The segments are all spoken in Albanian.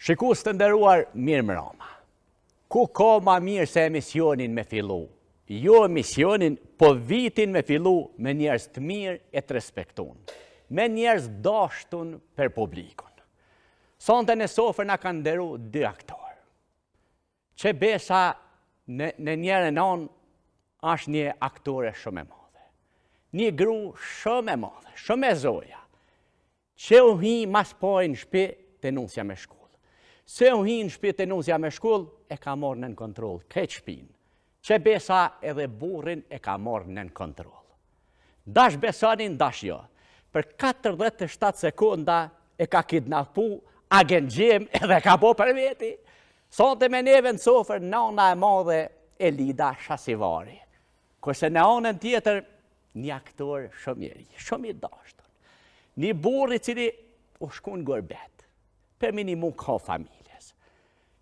Shikus të nderuar, mirë mbrëma. Ku ka ma mirë se emisionin me fillu? Jo emisionin, po vitin me fillu me njerëz të mirë e të respektun. Me njerëz dashtun për publikun. Sonte në sofër na kanë nderu dy aktorë. Që besa në njerën anë është një aktore shumë e madhe. Një gru shumë e madhe, shumë e zoja. Që u hi mas pojë në shpi të nusja me shkollë. Se u hi në shpi të nusja me shkollë, e ka morë në kontrol, këtë shpinë. Që besa edhe burrin e ka morë në kontrol. Dash besanin, dash jo. Për 47 sekunda e ka kidnapu agent Gjim edhe ka po për veti. Sonte me neve në sofër nana e madhe Elida Shasivari. Kurse në anën tjetër, një aktor shumë i dashtën. Një burri cili u shkun gërbet, për minimum ka familjes.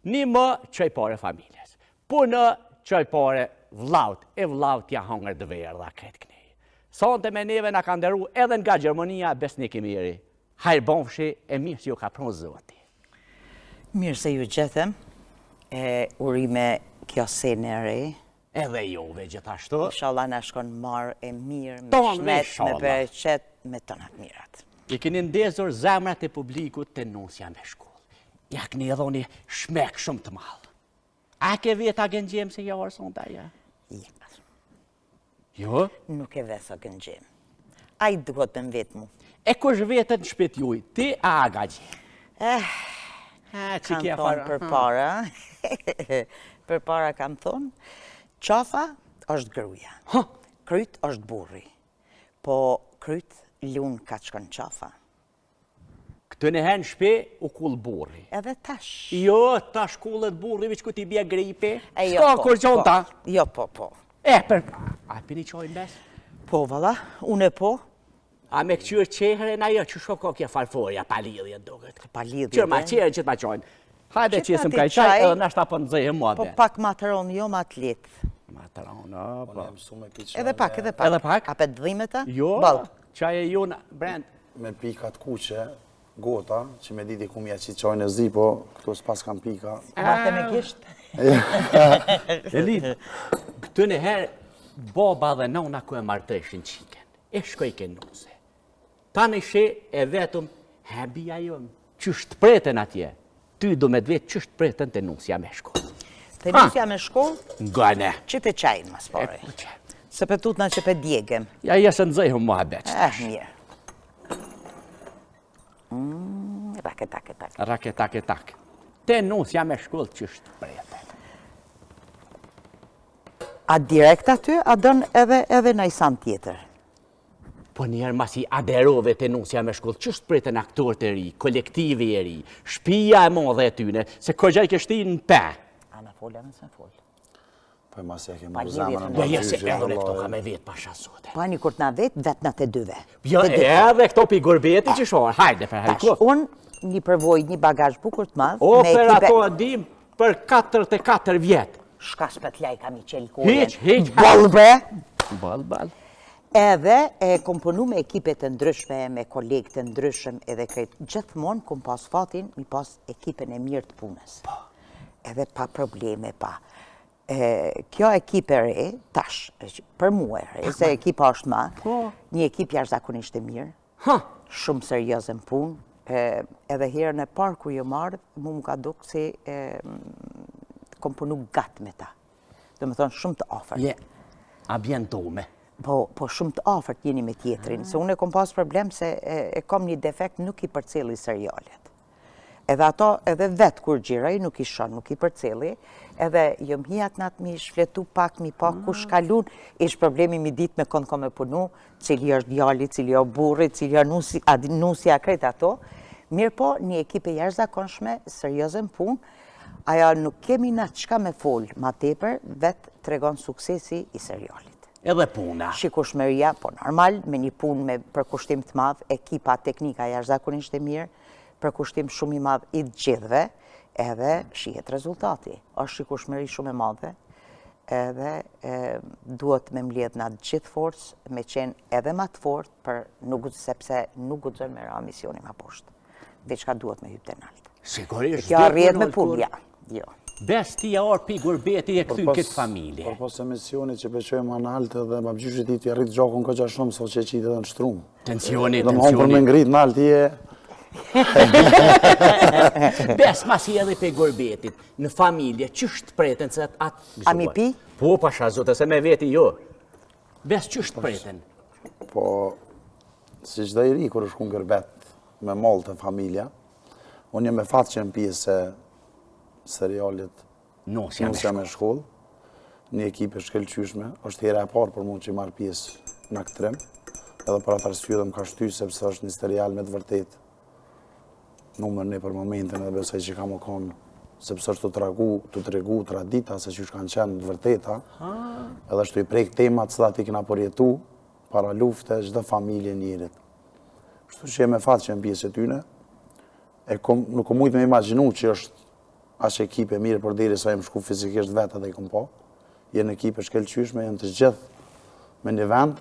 Një më qoj pare familjes. Po në qoj pare vlaut, e vlaut ja hangër dëverë dhe këtë kënej. Sonte me neve nga ka nderu edhe nga Gjermania Besnik i miri. Hajrë bonfshi e mirë që ju ka pronë zoti. Mirë se ju gjetëm, urime kjo sene e re. Edhe juve gjithashtu. Inshallah na shkon marë e mirë, me shmet, me bereqet, me tonat mirat. I keni ndezur zemrat e publikut të nusja me shkollë. Ja këni edhe një shmek shumë të malë. A ke vetë agent Gjim se ja orë sonda ja? Jo? Nuk e vetë agent Gjim. A i duhet të më vetë mu. E kush vetët në shpit juj, ti a aga Gjim? Kanë thonë për para, për para kanë thonë, qafa është gruja, kryt është burri, po kryt lunë ka qënë qafa. Këtë në herë në shpe u kull burri. Edhe tash. Jo, tash kullet burri, vëq ku ti bje gripi. S'ka kur qonë ta? Jo, po. A pini qojnë bes? Po, valla, unë e po. A me këqyrë qehere na jo, që shko kja farforja, pa lidhje ndogët. Pa lidhje. Qërë ma qehere që t'ma qojnë. Hajde që jesëm kaj qaj, edhe nashta për nëzëjë mua Po pak matëron, jo ma atlet. Matëron, po. Edhe pak. A për dhimeta? Jo, qaj e ju në brend. Me pikat kuqe, gota, që me diti ku mja që qajnë e zi, po këto s'pas kam pika. Mate me gisht? Elid, këtë në herë, baba dhe nona ku e martëshin qiken. E shkoj ke nuse. Ta në she e vetëm, hebija jonë, qështë preten atje. Ty do me dvetë qështë preten të nusja me shkollë. Të nusja me shkollë? Gane. Që të qajnë, mas pare. Se për tutna që për djegem. Ja jesë në zëjhëm mua beqë. Mirë. Raketak. Raketak. Të nusja me shkollë qështë preten. A direkt aty, a dënë edhe në isan tjetër? Po njerë masi aderove të nusja me shkollë, qështë preten aktor të ri, kolektivi e ri, shpia e modhe e tyne, se kërgjaj kështi në pe. A me folë, a me se folë. Po e masi e ke marrë zemën në Ja, se edhe në këto ka me vetë pasha sote. Po a një kur t'na vetë, vetë në të dyve. Ja, edhe këto pi gurbeti që shorë, hajde për hajko. Tash, unë një përvoj, një bagaj bukur të madhë. O, për ato adim, për 44 vjetë. Shka shpet laj kam i qelë kore. Hiq. Bal. Edhe e komponu me ekipet të ndryshme, me kolegë të ndryshme, edhe krejt gjithmonë kom pas fatin, mi pas ekipen e mirë të punës. Edhe pa probleme, pa. Kjo ekip e re, tash, për mu e re, se ekipa është ma, një ekip jashtëzakonisht e mirë, shumë seriozën punë, edhe herën e parë kur jo marrë, mu më ka dukë se kom punu gatë me ta. Do më thonë shumë të ofert. Abjentume. Po shumë të afërt jeni me tjetrin, se unë e kom pas problem se e kom një defekt nuk i përceli serialet. Edhe ato, edhe vetë kur gjiraj, nuk i shon, nuk i përceli, edhe jom hijat në atë mi shfletu pak, mi pak ku shkalun, ish problemi mi dit me konë me punu, cili është djali, cili është burri, cili është nusja krejt ato. Mirë po, një ekipe jashtëzakonshme, seriozën punë, aja nuk kemi na qka me folë ma tepër, vetë tregon suksesi i serialit. Edhe puna. Shikueshmëria, po normal, me një punë me përkushtim të madh, ekipa teknika jashtëzakonisht e mirë, përkushtim shumë i madh i të gjithëve, edhe shihet rezultati. Është shikueshmëri shumë e madhe, edhe duhet me mbledh në atë gjithë forcë, me qenë edhe ma të fortë, sepse nuk guxon me ra misioni ma poshtë. Diçka duhet me hyp te nalt. Sigurisht. Kjo arrit me punë, ja. Jo. Bes ti ja orë pi gurbeti e këtyn këtë familje. Por pas emisionit që beqojmë analtë dhe babgjyshit i të rritë gjakon këgja shumë, so që qitë edhe në shtrumë. Tensioni. Dhe më honë për me ngritë në altë i e... Bes masi edhe pe gurbetit, në familje, qështë preten se atë... A mi pi? Po, pasha zote, se me veti jo. Bes qështë preten? Po, si qda i ri, kur është kun gërbet me mollë të familja, unë jem me fatë që në pjesë serialit Nosja me shkollë, një ekip e shkelqyshme, është hera e parë për mund që i marrë pjesë në aktrim, edhe për atë arsye dhe më ka shty, sepse është një serial me të vërtet numër një për momentin edhe besoj që ka më konë, sepse është të tregu tradita se që kanë qenë të vërteta, edhe është të i prejkë temat së da ti kina përjetu, para lufte, çdo familje njerit. Kështu që jem me fatë që në pjesë e tyne, nuk kom mujtë me imaginu që është ashtë ekipe mirë për diri sa jem shku fizikisht vetë dhe i kom po. Jenë ekipe shkelqyshme, jenë të gjithë me një vend.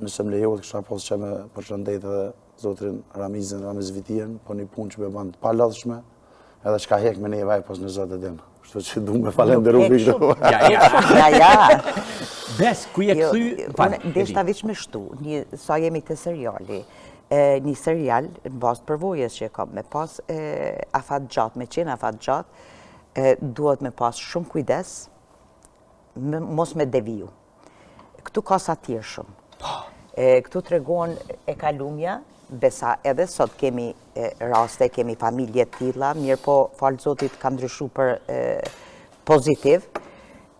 Nëse më lejohet kësha posë që me përshëndet edhe zotrin Ramiz Vitien, po një punë që me bandë palodhshme, edhe që ka hek me ne vaj pas në zotë e dinë. Kështu që du me falenderu për këto. Ja. Bes, ku je këthy... Deshta vish me shtu, sa jemi të seriali, një serial në bazë përvojës që e kam me pas afat gjatë, me qenë afat gjatë, duhet me pas shumë kujdes, mos me deviju. Këtu ka satirë shumë. Këtu të regon e kalumja, besa edhe sot kemi raste, kemi familje tilla, mirë po falë zotit ka ndryshu për pozitiv,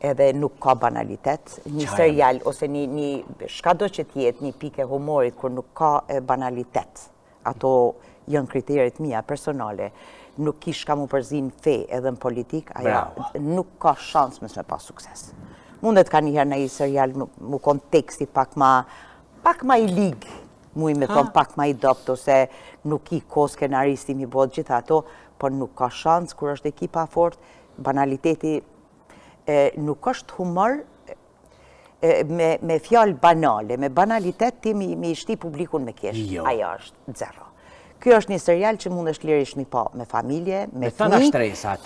edhe nuk ka banalitet. Një serial ose një shka do që tjetë një pike humorit kur nuk ka banalitet. Ato janë kriterit mija personale. Nuk kish ka mu përzin fe edhe në politik, aja nuk ka shans mësë me pas sukses. Mundet ka njëherë në i serial mu konteksti pak ma i ligë, mu i me thonë pak ma i dopt, ose nuk i ko skenaristi mi bod gjitha ato, por nuk ka shans kur është ekipa fort, banaliteti nuk është humor me fjallë banale, me banalitet ti mi shti publikun me kesh. Aja është zero. Kjo është një serial që mund është lirish mi pa me familje, me fëmi,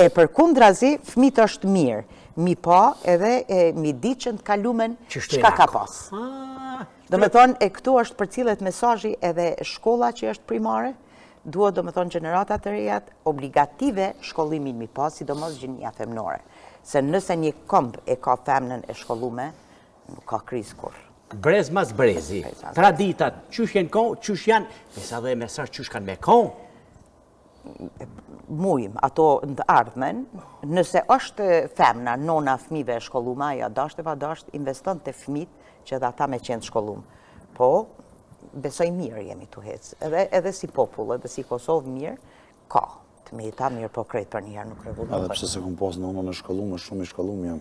e për kundrazi fëmit është mirë, mi pa edhe mi di që në të kalumen shka ka pas. Do me thonë, këtu është për cilët mesazhi edhe shkolla që është primare, duhet do me thonë gjeneratat të rejat obligative shkollimin mi pa, sidomos gjinja femnore. Se nëse një këmbë e ka femnën e shkollume, nuk ka kriz kur. Brez mas brezi. Traditat, qysh jenë kohë, qysh janë, pesa dhe mesazh qysh kanë me kohë. Mujmë, ato në ardhmen, nëse është femna, nona fëmive e shkollume, aja dasht e va dasht, investon të fëmit që dhe ata me qenë shkollum. Po, besoj mirë jemi të hecë. Edhe si popull, edhe si Kosovë mirë, ka. Të me i ta mirë po krejt për njëherë nuk regullu. Edhe pse se kom pas në në shkollume, shumë i shkollume jam.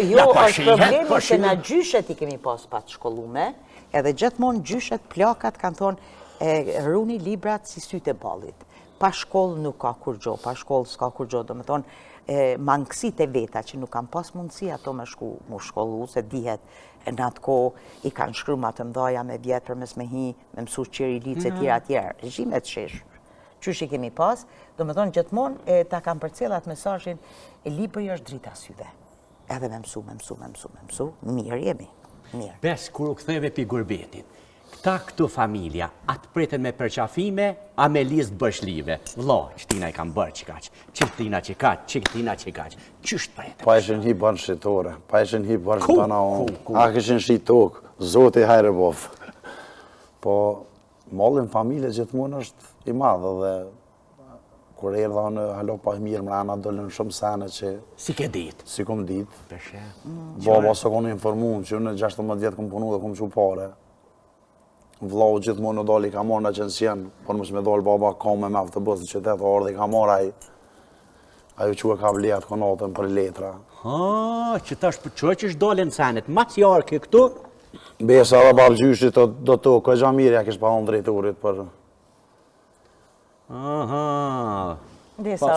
Jo, është problemi që na gjyshet i kemi pas pat shkollume, edhe gjithmonë gjyshet plakat kanë thonë, runi librat si sytë e ballit. Pa shkollë nuk ka kur gjo, pa shkollë s'ka kur gjo, do me thonë, mangësit e veta që nuk kanë pas mundësi ato me shkollu, se dihet në atë ko i kanë shkru ma të mdoja me vjetë për mes me hi, me mësu qiri lice tjera, regjimet shesh. Qysh i kemi pas, do me thonë gjithmonë ta kam përcjellat mesazhin e libri është drita syve. Edhe me mësu, mirë jemi, mirë. Bes, kur u ktheve pi gurbetit, këta këtu familja, atë preten me përqafime, a me listë bërshlive. Vlo, qëtina i kam bërë që kaq, qëtina që kaq, qëtina që kaq, qështë preten? Pa ishen hi bërë shqitore, pa ishen hi bërë shqitana onë, a këshin shi tokë, zote i hajre bofë. Po, mollin familje gjithmonë është i madhë dhe kur erdha në halo pa mirë mrena dollën shumë sene që... Si ke ditë? Si kom ditë. Përshe. Baba së konë informu që unë 16 vjetë kom punu dhe kom që pare. Vlau gjithmonë në doli ka marrë në qënësien, por mësë me dollë baba ka me me të bësë në qytetë orë dhe ka marrë ajo që e ka vlijat konatën për letra. Që tash për që është dollën senet, mas jarë ke këtu? Besa dhe balë gjyshit do të ka gja mirë, ja kishë pa në drejturit për...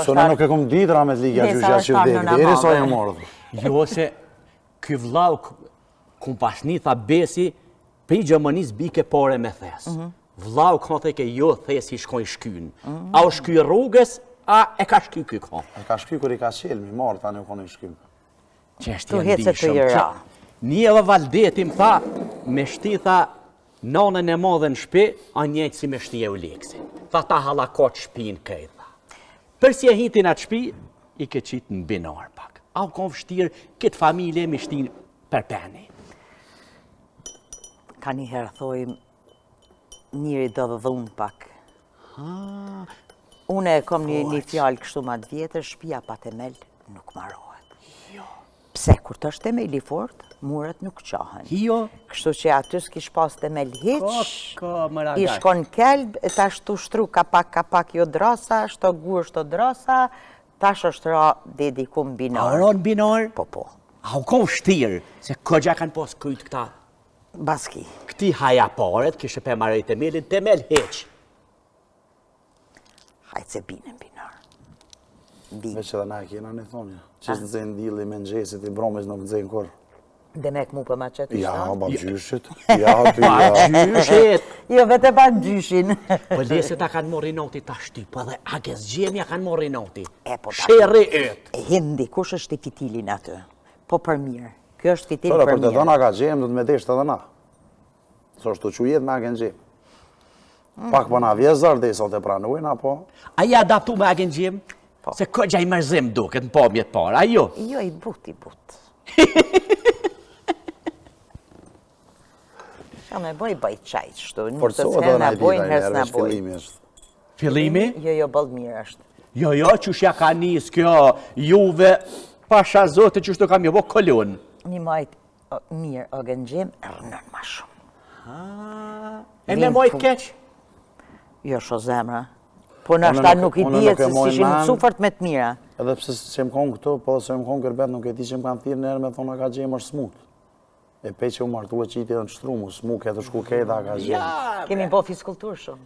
Sone nuk e kom ditë ramet ligja gjyshja që vdekë, dhe eri sa e mordë. Jo, se ky vlau kum pasni tha besi, për i gjëmënis bike pore me thes. Vllau ka të ke jo the si shkoj shkyn. A u shky rrugës, a e ka shky ky ka. E ka shky kur i ka qelmi, marë tani u konë i shkym. Çështja Tu hecet të jera. Një edhe Valdeti më tha, me shti tha, nanën e madhe në shpi, a njëjtë si me shti e u leksin. Tha ta halakot shpin këjtha. Përsi e hitin atë shpi, i ke qitë në binar pak. A u kon vështirë këtë familje me shtin përpeni. Ka një herë thojmë, njëri do dhe dhunë pak. Une e kom një fjalë kështu ma të vjetër, shpia pa temel nuk marohet. Pse, kur të është temel i fort, muret nuk qahen. Jo. Kështu që aty s'kish pas temel hiq, Ka më i shkon kelb, tash tu shtru ka pak jo drasa, shto gur, shto drasa, tash është ra dedi ku në binar. A ron binar? Po. A u kon vështirë, se këgja kanë pas kujtë këta. Baski. Këti haja paret, kishe pe marrë temelin, temel heq. Hajtë se bine në binar. Veç edhe na e kena në thonja. Qështë nëzën dili me nxesit i bromis nuk nëzën kur. Demek mu për ma qëtë Ja, ishta? ba gjyshit. Ja, ty ja. Gjyshet. Jo, vete pa gjyshin. Po leset ta kanë morri noti ta shty, po dhe agës gjemja kanë morri noti. E, po ta- Sherri yt. Hindi, kush është i fitilin aty? Po për mirë. Kjo është fitil Tore, për për të mirë. dhona ka gjemë, do të me desht edhe na. So është të qujet me agen gjemë. Pak po na vjezar, dhe i sot e pranujna, po. A i adaptu me agën gjem? Se këgja i mërzim duket në pomjet parë, a jo? Jo, i but. Qa me bëj qaj qështu. Forcohet edhe na i dita i njerë, veç fillimi është. Fillimi? Jo, bëllë mirë është. Jo, qëshja ka nis kjo juve, pasha zote qështu kam jo bo kolon. Një majtë mirë o gëngjim, rënën ma shumë. E me moj keq? Jo, sho zemra. Po në ashta nuk i dijet se si shimë sufert me të mira. Edhe pse që më konë këto, po dhe se më konë kërbet, nuk e ti që më kanë thirë njerë me thonë a ka gjemë është smut. E pe që u martu e qiti edhe në shtrumu, smuk e të shku kejta a ka gjemë. Kemi po fiskultur shumë.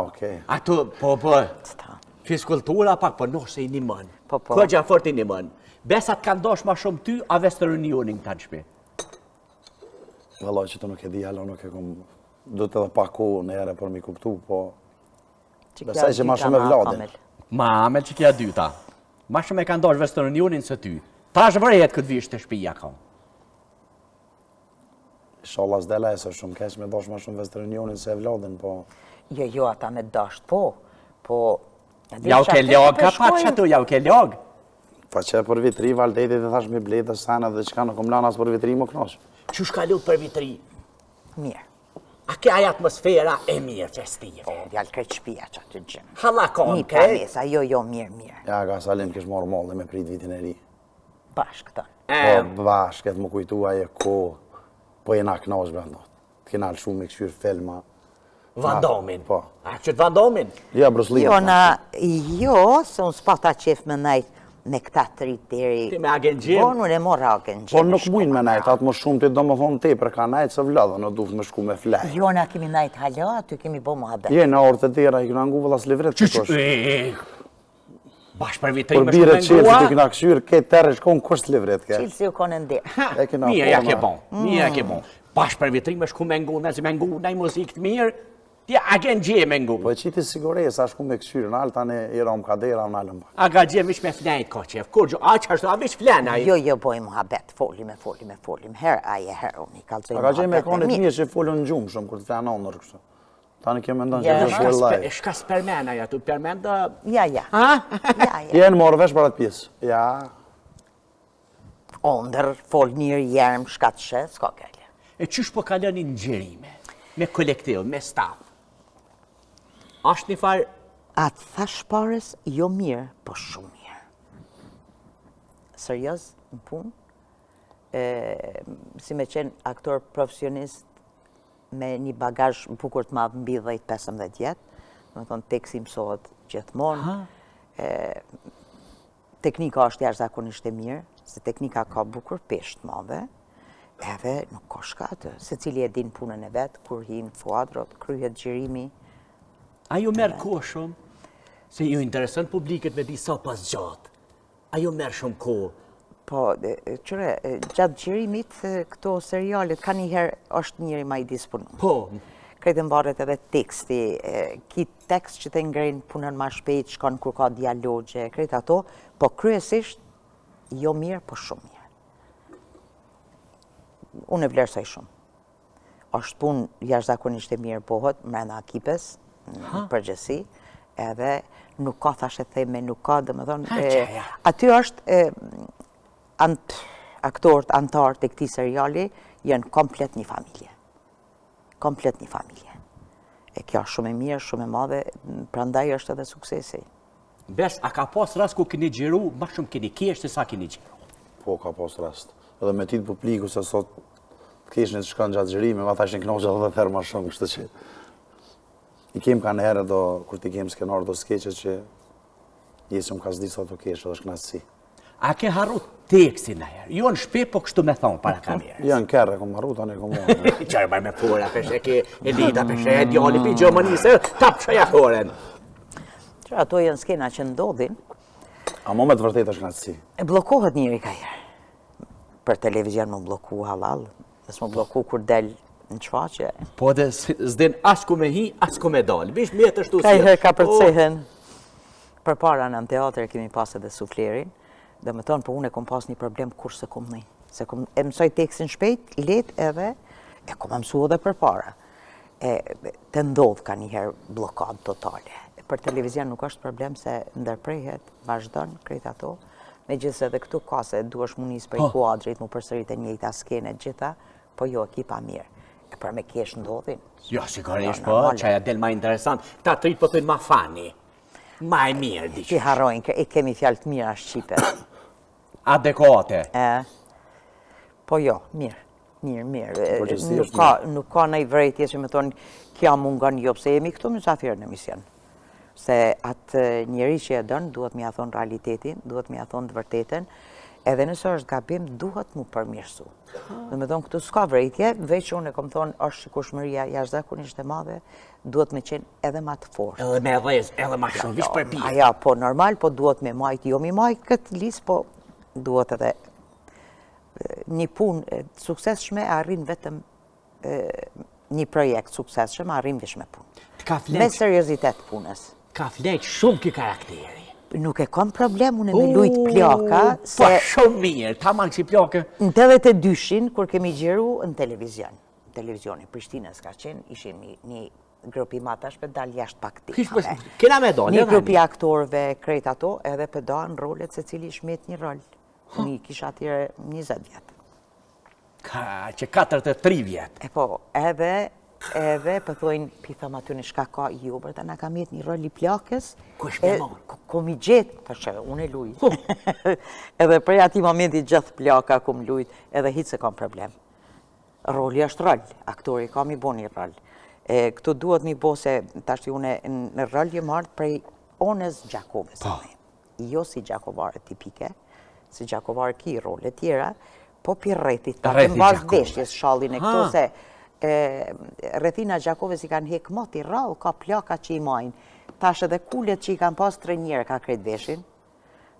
Okej. Ato, po, fiskultura pak, po nuk se i një mën. Po. Këgja fort i një mën. Besat kanë dosh ma shumë ty, a Western Unionin të në shpi. Vëllaj që të nuk e di, alo nuk e kom... Do të edhe pak kohë në ere për mi kuptu, po... Besaj që ma shumë e vladin. Ma amel që kja dyta. Ma shumë e kanë dosh Western Unionin se ty. Ta është vërjet këtë vishë të shpija ka. Inshallah s'dela e së shumë keq me dosh ma shumë Western Unionin se e vladin, po... Jo, ata me dasht, po... Ja u ke log, ka pak që tu, ja u ke log. Pa që për vitri, Valdetit e thash mi bletë sana dhe qka në kom lanas për vitri më knosh. Që shka lu për vitri? Mirë. A ke aja atmosfera e mirë festive? Po, djallë krejt shpia që atë gjemë. Halakon, Një kej? pranesa, jo, mirë. Ja, ka salim kish marrë mollë me prit vitin e ri. Bashkë të. Po bashkët më kujtua e ko, po jena knosh brandot. T'kena lë shumë me këshyrë filma. Vandomin. Po. A që të vandomin? Ja, Bruce Lee. Se unë s'pata qef me najtë me këta të rritë deri... Ti me agen gjim? Po, unë e morra agen gjim. Po nuk mujnë me najtë, atë më shumë ti do më thonë te, për ka najtë se vladë, në duhet me shku me flaj. Jo, na kemi najtë hala, aty kemi bo muhabet. Je, në orë të tjera, i këna ngu vëllas livret të kosh. Bash për vitrim Por me bire shku me qelë, ti ngua? këna këshyrë, ke terë shkon kështë livret ke. Qilë si u konë ndirë. E kena Mija ja forma. ke bon, mija ja ke bon. Bash për vitrim me shku me ngu, nëse me ngu nëj muzikë të mirë, ti agen gjim me ngu. Po e qiti sigure, sa shku me këshyrë, në alë tani i rom kadera, në alëm pak. A ga gjim ish me flenjt ko qef, kur gjo, a që ashtu, a vish flen aj? Jo, boj muhabet, folim. Her aje, her unë i kalzoj A ka gjej me konit mirë. mirë që folën gjumë shumë, kur të flenë onër kështë. Tani kemë ndonë që Ja, të folë laj. Shka spermena ja tu, permenda... Ja. Ha? Ja. Jenë morë vesh për atë pjesë. Ja, Ondër, fol njërë jerëm, shkatë shë, s'ka kelle. E qysh po kaloni në gjerime, me kolektiv, me staf? Ashtë një farë, Atë thash pares, jo mirë, po shumë mirë. Serios, në punë, si me qenë aktor profesionist me një bagazh bukur të madh mbi 10-15 jetë, do të thonë teksti mësohet gjithmonë. Teknika është jashtëzakonisht e mirë, se teknika ka bukur peshë të madhe, edhe nuk ka shka atë, secili e din punën e vet, kur hin fuadrot, kryhet xhirimi. ajo merë kohë shumë, se ju interesën publiket me disa pas gjatë. Ajo merë shumë kohë. Po, qëre, gjatë xhirimit, këto serialet, ka njëherë është njëri ma i disponu. Po, krejtë mbaret edhe teksti, ki tekst që të ngrenë punën ma shpejt, shkon kur ka dialogje, krejtë ato, po kryesisht, jo mirë, po shumë mirë. Unë e vlerësoj shumë. Është punë jashtëzakonisht e mirë bëhet mbrenda ekipes, në përgjithësi, edhe nuk ka thashë theme, nuk ka, domethënë, aty është aktorët, antarët e këtij seriali janë komplet një familje. Komplet një familje. E kjo është shumë e mirë, shumë e madhe, prandaj është edhe suksesi. Bes, a ka pas rast ku keni xhiru, ma shumë keni kesh se sa keni xhiru? Po, ka pas rast. Edhe me titë publiku se sot të kesh në të shkanë gjatë xhirime, ma thashin knoqë edhe therë ma shumë, kështë që i kem ka në herë do, kur ti kem skenar do skeqet që jesë më ka zdi sa të kesh edhe shknatësi. A ke harru tekstin në herë? Jo në shpe, po kështu me thonë para kamerës. Janë kërë, kom harru, tani kom marrë. Qërë bërë me fora, peshe ke Elida, peshe e djali pi Gjermanisë, tap që jakoren. Që ato janë skena që ndodhin, A mo me të vërtet është knatësi? e blokohet njëri ka herë. Për televizion më bloku halal, dhe s'më bloku kur del në qfaqe. Po dhe s'den as ku me hi, as ku me dalë. Bish mjetë është Ka herë ka përcehen. Për para në teatr kemi pas edhe suflerin, dhe me tonë, po unë e kom pas një problem kur se kom një. Se kom e mësoj tekstin shpejt, let edhe, e kom mësu edhe për para. Të ndodh ka njëherë blokad totale. Për televizion nuk është problem se ndërprehet, vazhdon, krejt ato, me gjithse edhe këtu ka se duesh mu njës për i kuadrit, mu përsërit e njëjta skene gjitha, po jo ekipa mirë. E për me kesh ndodhin. Jo, sigurisht po, qaja del ma interesant. Ta të rritë po thënë ma fani. Ma e mirë, diqë. Ti harrojnë, e kemi fjalë të mira shqipe. Adekate. Po jo, mirë. Mirë. Përgjithësi është Nuk ka nëj vrejtje që me thonë kja mungon jo, pse jemi këtu mysafirë në mision. Se atë njeri që e dënë, duhet mi a thonë realitetin, duhet mi a thonë të vërtetën, edhe nëse është gabim, duhet mu përmirësu. Dhe me thonë, këtu s'ka vrejtje, veç unë e kom thonë, është shikueshmëria jashtëzakonisht e madhe, duhet me qenë edhe ma të fortë. Edhe me dhez, edhe ma shumë, vish për bie. Aja, po normal, po duhet me majtë, jo mi majtë këtë lisë, po duhet edhe një punë suksesshme arrin vetëm një projekt suksesshëm arrin vesh me punë. Me seriozitet punës. Ka fleq shumë ki karakteri. Nuk e kam problem unë me lujt plaka. Po shumë mirë, ta manë që plaka. Në 82-shin, kur kemi gjeru në televizion. Televizioni Prishtinës ka qenë, ishim një grupi matash për dal jashtë paktikave. Kena me do, një grupi aktorëve krejt ato, edhe për da në rolet se cili shmet një rol. Një kisha atyre 20 vjetë. Ka që 43 vjetë. E po, edhe pëthojnë, pithëm aty në shka ka ju, bërta nga kam jetë një rol i plakës. Kush me marë? Kom i gjetë, përshë, unë e luj. Edhe prej ati momenti gjithë plaka kom lujt, edhe hitë se kam problem. Roli është rol, aktori kam i bo një rol. Këtu duhet mi bo se, tashti une në rol jë marrë prej Onës Gjakovës. Jo si Gjakovare tipike, si Gjakovare ki role tjera, po për rrethit, të mbarë veshjes shallin e këtu se Rethina Gjakovës i kanë hek moti rrallë, ka plaka që i majnë. Tash edhe kullet që i kanë pas trenjerë ka krejt veshin.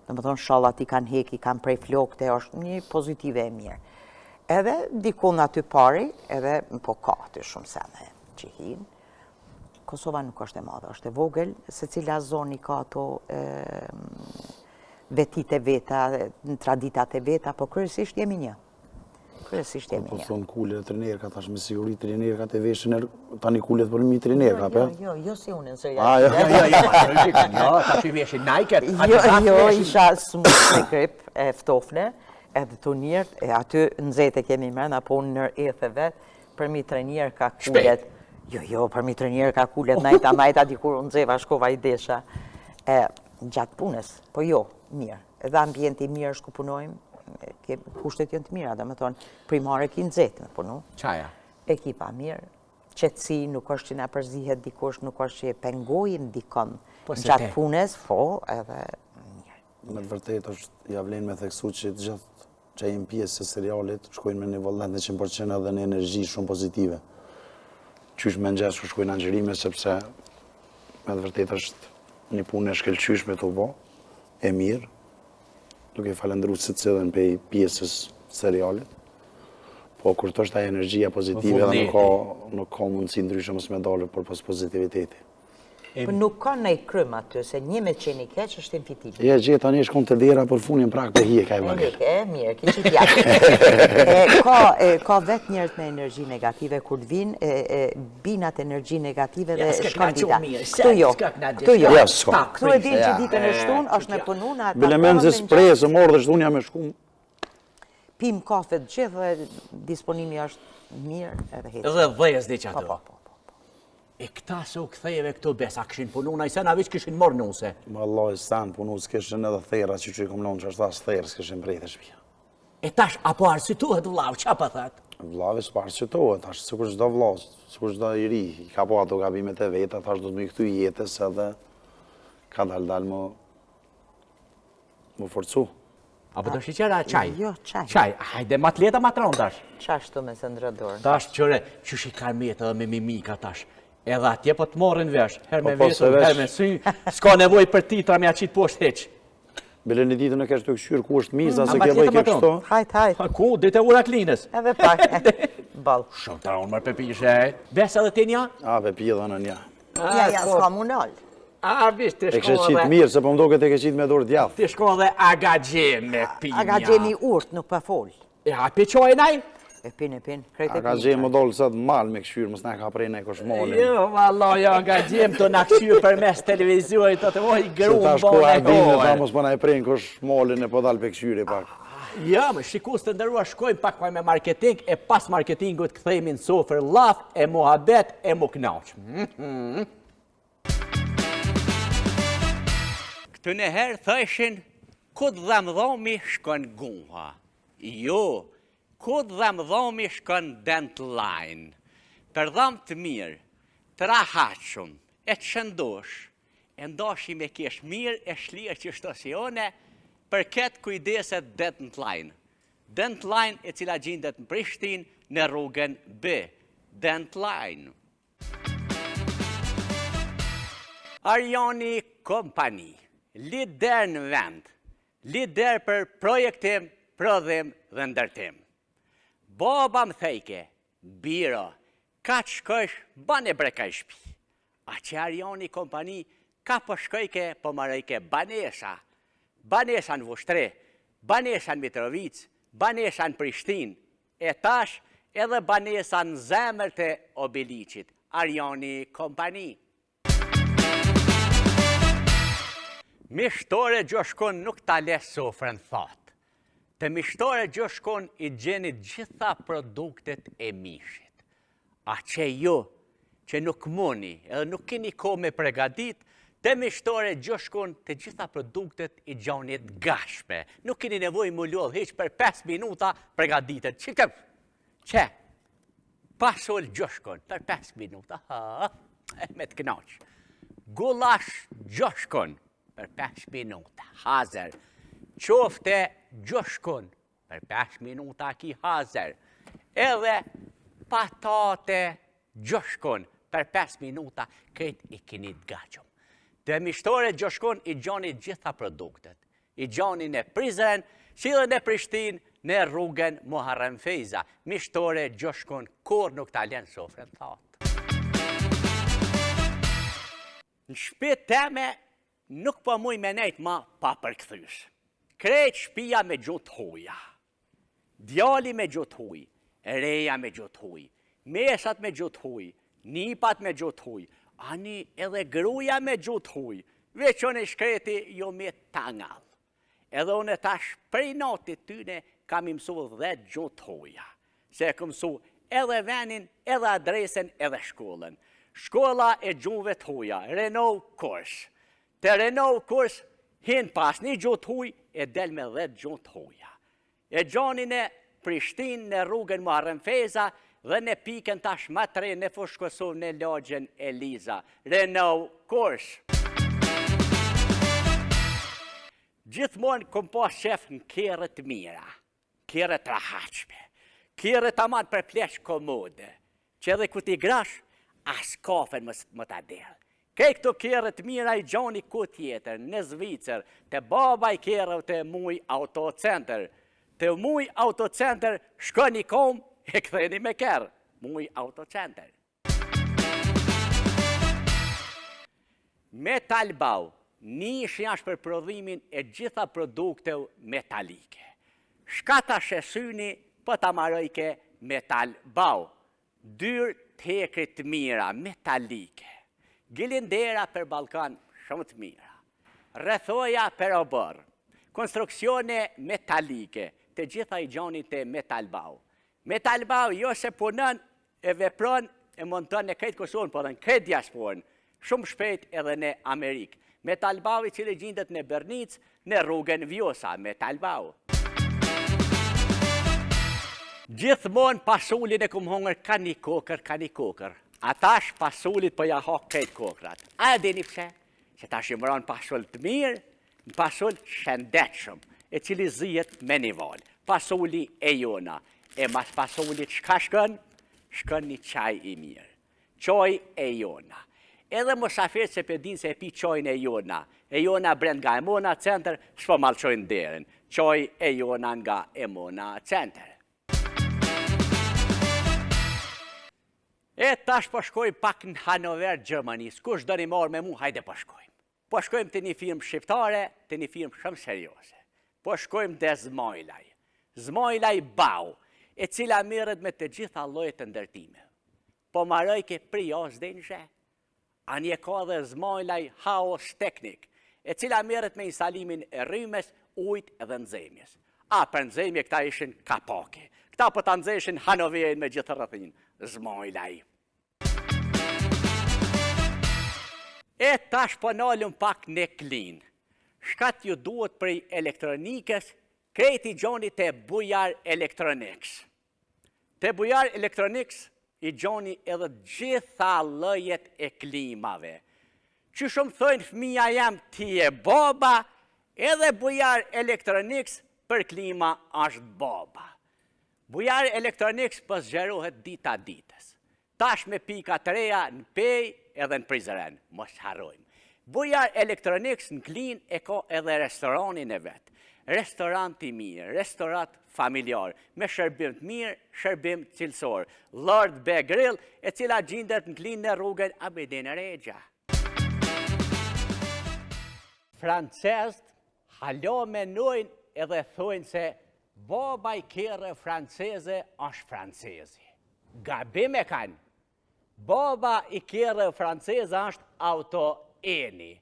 Dhe më thonë shallat i kanë hek, i kanë prej flokte, është një pozitive e mirë. Edhe dikun aty pari, edhe po ka aty shumë sene që hinë. Kosova nuk është e madhe, është e vogël, se cila zoni ka ato vetit e veta, traditat e veta, po kërësisht jemi një. Kërësisht jemi një. Po thonë kullet e trener, ka tash me siguri trener, ka të veshin, tani kullet për mi trener, ka për? Jo, si unë në sërja. Jo, ta që veshin Nike. Jo, isha smut me grip e ftofne, edhe të njërët, e aty nëzete kemi mërën, apo unë nër ethe vetë, për mi trener ka kullet. Jo, për mi trener ka kullet, najta dikur unë zeva shkova i desha. Gjatë punës, po jo, mirë. Edhe ambienti mirë shku punojmë, kushtet jënë të mira, dhe me thonë, primare ki nëzetë me punu. Qaja? Ekipa mirë, qëtësi, nuk është që nga përzihet dikush, nuk është që pengojnë dikon gjatë punës, po edhe mirë. Me të vërtet është javlen me theksu që të gjithë që jemi pjesë e serialit, shkojnë me një vullnet në 100% edhe në energji shumë pozitive. Qysh me nxesë ku shkojnë angjerime, sepse me të vërtet është një punë e shkelqyshme të bo, e mirë, duke falendru se të cilën pej pjesës serialit. Po, kur të është ta energjia pozitive dhe nuk ka mundësi ndryshë mësë me dalë për pas pozitiviteti. Po nuk ka nej krym aty, se një me qeni keq është infitimi. Ja, gjithë tani shkon të dera për funin prak për hije ka i baget. Mirë, ki që t'jak. Ka vetë njerët me energji negative, kur t'vinë, binat energji negative dhe shkon dita. Këtu jo. Ja, s'ka. Këtu e din që ditën e shtunë, është me punu në ata. Bilement zë sprej, së morë dhe shtunë jam e shkum. Pim kafe të gjithë dhe disponimi është mirë edhe heqë. Edhe dhejës dhe që ato. Po. E këta se u këthejeve këto besa, këshin punu në i sena viç këshin morë nuse. Ma Allah i sen punu s'kishin edhe thera që i kom lonë që është thas therë s'kishin brejt e shpia. E tash, apo arsituhet vlau, qa pa thët? Vlavi s'pa arsituhet, tash sikur çdo vlau, sikur çdo i ri, i ka po ato gabimet e veta, tash do të më i këtu jetës edhe ka dal më forcu. Apo të shiqera qaj? Jo, qaj. Qaj, hajde, ma të leta ma të ronë tash. Qashtu me së ndrëdorë. Tash qëre, që shikar metë edhe me mimika tash. Edhe atje po të morin vesh, her me Po, se vetëm, vesh. her me sy, s'ka nevoj për titra me aqit poshtë heq. Bile një ditë në kesh të këshyrë ku është miza, se Ama ke bëj tjetër ke ma tonë. kështu. Hajt. Ha ku, dite ura klinës. Edhe pak. Bal. Shumë të ronë mërë pepishe. Besa dhe ti nja? A, be pjedha në nja. Ja, s'ka munal. A, vish, të E kështë shko qitë dhe... mirë, se po më do këtë e ke qitë me dorë djathë. Të shko dhe agagje me pinja. Aga gjemi urt, nuk pa fol. E ha, piqoj naj? E pin, krejt A ka gjemë më dollë së të malë me këshyrë, mësë ne ka prej ne kosh molin. Jo, valla, jo, agagjem të në këshyrë për mes televiziorit, të të moj Se grumë ta shko bone e dinë, ta hojë. mos më na e prejnë kosh molin e po dalë pe këshyri pak. Ja, më shikus të ndërrua shkojmë pak me marketing, e pas marketingut këthejmë në sofër laf, e muhabet, e mu knaqë. Këtë në herë thëshin, këtë dhamdhomi shkon guha. Jo, këtë dhamdhomi shkon Dentline. Për dhamë të mirë, të rahaqëm, e të shëndosh, e ndoshi me kesh mirë, e shlirë që shtosione, për këtë kujdeset Dentline. Dentline e cila gjindet në Prishtinë në rrugën B. Dentline. Arjani Kompani, lider në vend, lider për projektim, prodhim dhe ndërtim. Baba më thejke, biro, ka të shkësh, bane breka i shpi. A që Arjani Kompani ka po shkojke, po marejke banesa. Banesa në Vushtre, banesa në Mitrovic, banesa në Prishtinë, e tash edhe banesa në zemër të Obilicit, Arjani Kompani. Mishtore Gjoshkon nuk ta le sofrën thot. Të mishtore Gjoshkon i gjenit gjitha produktet e mishit. A që jo, që nuk muni, edhe nuk keni ko me pregadit, të mishtore Gjoshkon të gjitha produktet i gjonit gashme. Nuk keni nevoj mu lodh heq për 5 minuta pregaditet. Që? Pasol Gjoshkon për 5 minuta. Me të knaq. Gulash Gjoshkon për 5 minuta. Hazer. Qofte Gjoshkon për 5 minuta ki hazer. Edhe patate Gjoshkon për 5 minuta këtë i keni të gachum. Të mishtore Gjoshkon i gjoni gjitha produktet. I gjoni në Prizren, si dhe në Prishtinë, në rrugën Muharrem Fejza. Mishtore Gjoshkon, kur nuk ta len sofrën thot. Në shpit teme, nuk po muj me nejt ma pa përkthys. Krejt shpia me gjutë huja. Djali me gjutë huj, reja me gjutë huj, mesat me gjutë huj, nipat me gjutë huj, ani edhe gruja me gjutë huj, veç unë shkreti jo me tangal. Edhe unë tash prej natit tyne kam i mësu 10 gjutë huja. Se kam mësu edhe venin, edhe adresen, edhe shkollën. Shkolla e gjuve të huja, Renault Kurs. Të Renault Kurs, hin pas një gjutë huj, e del me 10 gjutë huja. E gjonin e Prishtinë në rrugën Muharrem Fejza dhe në pikën tash më të re në Fushë Kosovë në lagjen Eliza. Renault Kurs. Gjithmonë kom pas shef në kere të mira, kere të rahaqme, kere të amat për plesh komode, që edhe ku t'i grash, as kafen më t'a delë. Kej këto kere të mira i gjoni ku tjetër, në Zvicër, të baba i kere të muj autocenter. Të muj autocenter shko një kom, e ktheni me kerë, muj autocenter. Metalbau, nishi është për prodhimin e gjitha produkteve metalike. Shkata shesyni për ta marrojke Metalbau. Dyrë tekrit të mira, metalike. Gilindera për Ballkan, shumë të mira. Rrethoja për obër. Konstruksione metalike, të gjitha i gjonit të Metalbau. Metalbau jo se punon e vepron e monton në krejt Kosovën, por në krejt diasporën, shumë shpejt edhe në Amerikë. Metalbau i cili gjendet në Bernicë, në rrugën Vjosa, Metalbau. Gjithmonë pasullin e kum hongër ka një kokër. Atash pasullit për ja hok krejt kokrat. A e dini pse? Që tash i mëron pasull të mirë, në pasull shëndetshëm, e cili zihet me një val. Pasulli e jona. E mas pasullit shka shkën? Shkën një qaj i mirë. Qoj e jona. Edhe mosafirët se përdin se e pi qojnë e jona brend nga Emona Center, shpo malqojnë derën. Qoj e jona nga Emona Center. E tash po shkojmë pak në Hanover, Gjermanisë. Kush do një marrë me mu, hajde po shkojmë. Po shkojmë të një firmë shqiptare, të një firmë shumë seriose. Po shkojmë dhe Zmojlaj. Zmojlaj Bau, e cila merret me të gjitha llojet të ndërtimeve. Po marrojke për jashtë dhe në zhe. Anje ka dhe Zmojlaj House Technic, e cila merret me instalimin e rrymes, ujit edhe nxemjes. A, për nxemje këta ishin kapake. Këta po të nxeshin Hanoverin me gjithë rrëthin. Zmojlaj. E tash po nalëm pak në klinë. Shkat ju duhet prej elektronikës, krejti gjoni të Bujar Electronics. Të Bujar Electronics i gjoni edhe gjitha llojet e klimave. Që shumë thëjnë fëmija jam ti e baba, edhe Bujar Electronics për klima është baba. Bujar Electronics po zgjerohet dita ditës. Tash me pika të reja në Pej edhe në Prizren, mos harrojmë. Bujar Electronics në Klin e ka edhe restoranin e vetë. Restorant i mirë, restorant familjar, me shërbim të mirë, shërbim cilësor. Lord Be Grill, e cila gjendet në Klin në rrugën Abedin Regja. Francezët halo menojnë edhe thojnë se baba i kere franceze është francezi. Gabim e kanë. Baba i kere franceze është auto-eni.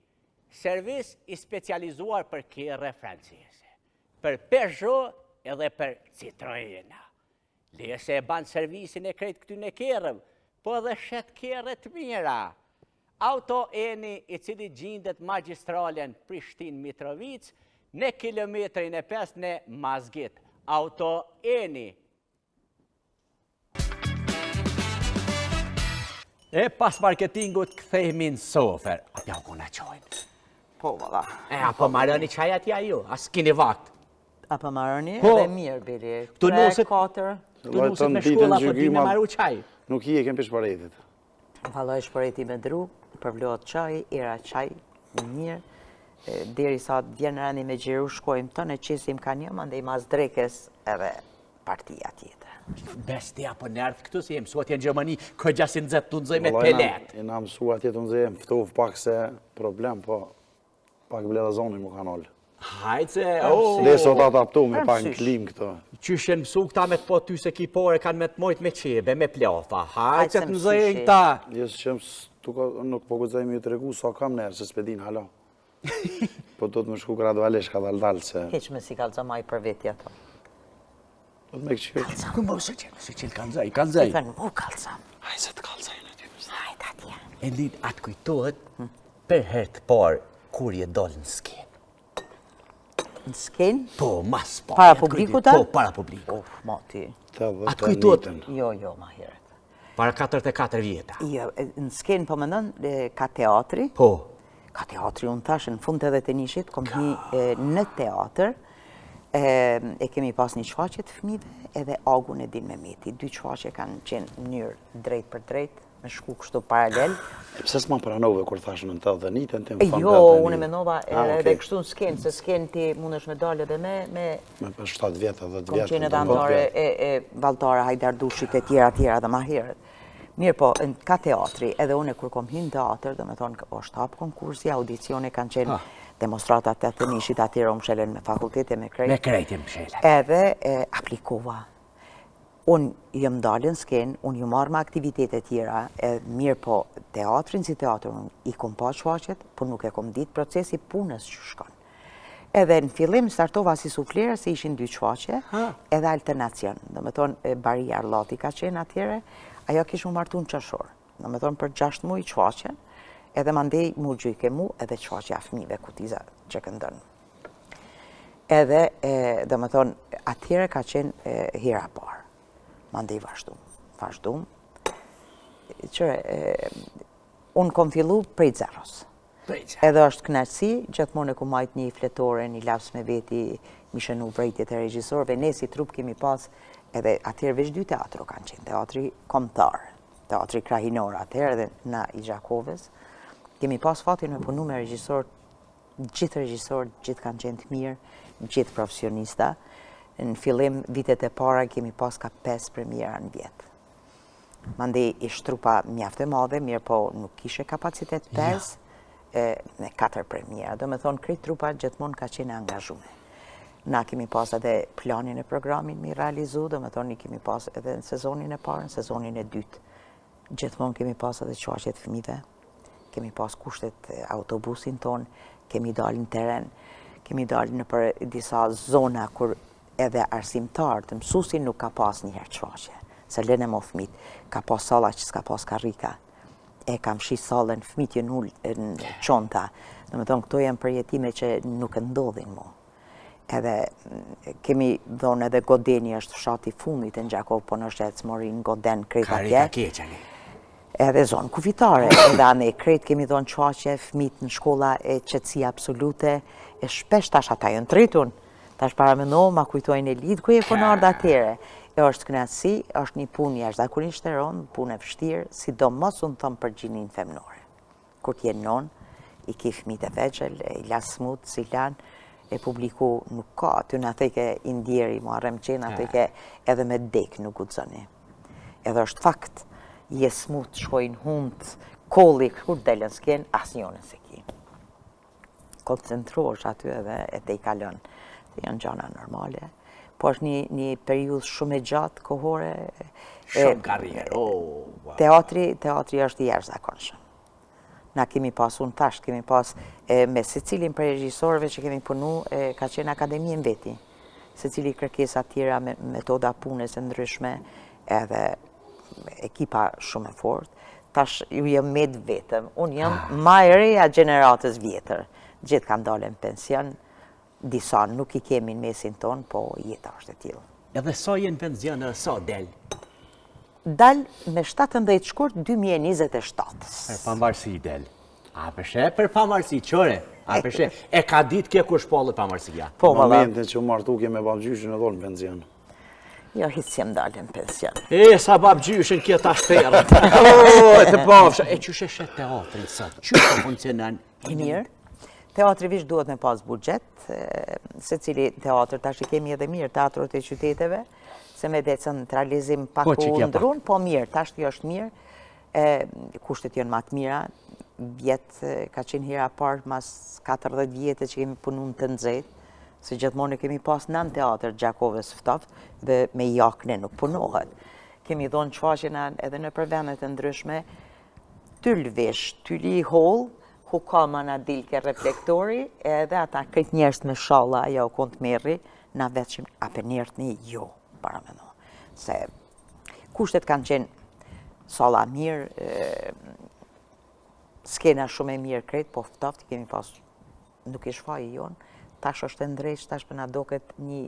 Servis i specializuar për kere franceze. Për Peugeot edhe për Citroena. Lese e banë servisin e krejt këty në kerëm, po edhe shet kere të mira. Auto-eni i cili gjendet magistralen Prishtin-Mitrovic në kilometrin e 5 në Mazgit. Auto-eni. E pas marketingut këthejmi në sofer. Atja u kuna qojnë. Po, valla. E, apo marrëni qaj atja ju, as kini vakt. Apo marrëni Po. edhe mirë, bili. Këtu 3, nuset- 4. Këtu nuset me shkolla, po di me marru qaj. Nuk i e kem pishparetit. Valla e shpëreti me dru, përvlohet qaj, era qaj, mirë. Deri sa vjen rani me gjiru, shkojmë të në qesim ka një, mandej mas drekes edhe partia tjetër. Besti apo nërth këtu si jem, suat jenë Gjermani, këgja si nëzet të nëzoj me pelet. E na mësua tjetë në zemë, ftov pak se problem, po pak bleda zoni mu kanal. Hajtë se, Le sot ata aptu me pak në klim këto. Qyshen mësu këta me të po ty se ki pore kanë me të mojt me qebe, me plafa. Hajtë se se të nëzoj mësushi. këta. Jesë që nuk po gudzaj me ju të regu sa kam nërë, se s'pedin hala. Po do të më shku gradualisht ka dal se... Heq me si kalzamaj për veti ato. Do të me këqyr. Ku më se qëllë kanë zaj, kanë zaj. Fen, mu kalzam. Hajë se të kalzaj në ty. Hajt atje. E lid atë kujtohet, për herë të parë, kur je dollë në skenë. Në sken? Po, mas parë. Para publiku ta? Po, para publiku. Uf, ma ty. Atë kujtohet. Jo, ma heret. Para 44 vjeta. Jo, në sken po më ndonë, ka teatri. Po. Ka teatri, unë thashë, në fund edhe të nishit, kom hi në teatr, E kemi pas një shfaqje të fëmijëve edhe Agun e Din Mehmeti. Dy shfaqje kanë qenë në mënyrë drejt për drejt, me shku kështu paralel. Pse s'ma pranove kur thashën në të dhenitën të më Jo, unë mendova edhe kështu në skenë, se skenë ti mundesh me dalë edhe me... Me 7 vjetë, 10 Kom vjetë. qenë edhe antare e Valtara Hajdardushit e tjera dhe ma herët. Mirë po, ka teatri, edhe une kur kom hinë teatr, dhe me thonë, është hapë konkursi, audicione kanë qenë demonstratat të të nishit atyre më shelen me fakultete, me krejt. Me krejt më shelen. Edhe aplikova. Unë jëm dalën skenë, unë ju marrë me aktivitetet tjera, mirë po, teatrin si teatr, unë i kom pa shfaqet, po nuk e kom ditë procesi punës që shkon. Edhe në fillim startova si suflera, se ishin 2 shfaqe, edhe alternacion. Do me thonë, Baria Arlati ka qenë atyre, ajo kishë më martu në qashor. Do me thonë, për 6 muaj shfaqe, edhe mandej mu gjyke mu, edhe shfaqe a fëmijëve kutiza që këndën. Edhe, do me thonë, atyre ka qenë hera parë. Mandej vazhdum. Unë kom fillu prej zeros. Edhe është knaqësi, gjithmonë e ku majt një fletore, një laps me veti, mi shënu vrejtjet e regjisorëve, ne si trup kemi pas, edhe atëherë veç 2 teatro kanë qenë, teatri Kombëtar, teatri Krahinor atëherë edhe na i Gjakovës, kemi pas fatin me punu me regjisorë, gjithë kanë qenë të mirë, gjithë profesionista. Në fillim vitet e para kemi pas ka 5 premiera në vjetë. Mandej ishtë trupa mjaftë e madhe, mirë po nuk kishe kapacitet 5, me 4 premiera. Do me thonë, krejt trupa gjithmonë ka qenë angazhume. Na kemi pas edhe planin e programin mi realizu, do me thonë, kemi pas edhe në sezonin e parë, në sezonin e dytë. Gjithmonë kemi pas edhe shfaqjet fëmijëve, kemi pas kushtet autobusin ton, kemi dalë në teren, kemi dalë në për disa zona kur edhe arsimtar të mësusin nuk ka pas njëherë shfaqje. Se lene mo fëmit, ka pas salla që s'ka pas karrika. E kam shi sallën, fëmit jë nullë në qonta. Dhe me thonë, këto janë përjetime që nuk ndodhin mu. Edhe kemi dhonë edhe Godeni është fshati fundit në Gjakov, po në shtetës morin Goden krejt atje. Karika keqeni. Edhe zonë kufitare, edhe ane krejt kemi dhonë shfaqje, fëmit në shkolla e qetësi absolute, e shpesh tash ata jënë tritun. Tash para me no, ma kujtojnë e lidë, ku e konarda atyre. E është knatësi, është një punë jashtëzakonisht e rëndë, punë e vështirë, sidomos unë thëmë për gjinin femnore. Kur t'jenë non, i ki fëmijët e vegjël, i lasmut, si lanë, e publiku nuk ka, ty në theke indjeri, mu arrem qenë, theke edhe me dek nuk gudzoni. Edhe është fakt, jesmut, shkojnë hundë, kolli, kur delën s'ken, as njone se ki. Koncentrosh aty edhe e te i kalon. Janë gjana normale, po është një periudhë shumë e gjatë kohore. Shumë karrierë, Teatri është i jashtëzakonshëm. Na kemi pas, unë tash, kemi pas me secilin për regjisorëve që kemi punu, ka qenë akademi në veti. Secili kërkesa tjera me metoda punës e ndryshme, edhe ekipa shumë e fort. Tash ju jam med vetëm, unë jam ma e reja gjeneratës vjetër. Gjithë kanë dalë në pension, disa nuk i kemi në mesin tonë, po jeta është e tillë. Edhe sa jenë penzion, sa del? Dal me 17 shkurt 2027. Për pavarësi del. A përshe? Për pavarësi, qore? A përshe? E ka ditë kje kur shpallë pavarësia? Po, Në momente që martu keme babgjyshin e dhonë në penzion. Jo, hisë jem dalë në pension. Sa babgjyshin kje ta shperët. Të pafshë. E që sheshe teatrin sot? Që të funksionan? Mirë. Teatri vish duhet me pas buxhet, se cili teatr tash i kemi edhe mirë, teatrot e qyteteve, se me decentralizim pak u ndrun, po mirë, tash jo është mirë, kushtet janë më të mira, vjetë ka qenë hera parë mas 40 vjetë që kemi punu në të nxehtë, se gjithmonë kemi pas nën teatr Gjakovës ftoft dhe me jakne nuk punohet. Kemi dhonë shfaqjen edhe në vendet e ndryshme, tylvesh, tyli hall, ku ka ma na dilke reflektori, edhe ata këtë njerës me shalla ajo kënd merri, na veçim ape njerët një jo, para me no. Se kushtet kanë qenë salla mirë, skena shumë e mirë kretë, po ftoft kemi pas, nuk ish faji jonë, tash është e ndrejsh, tash përna doket një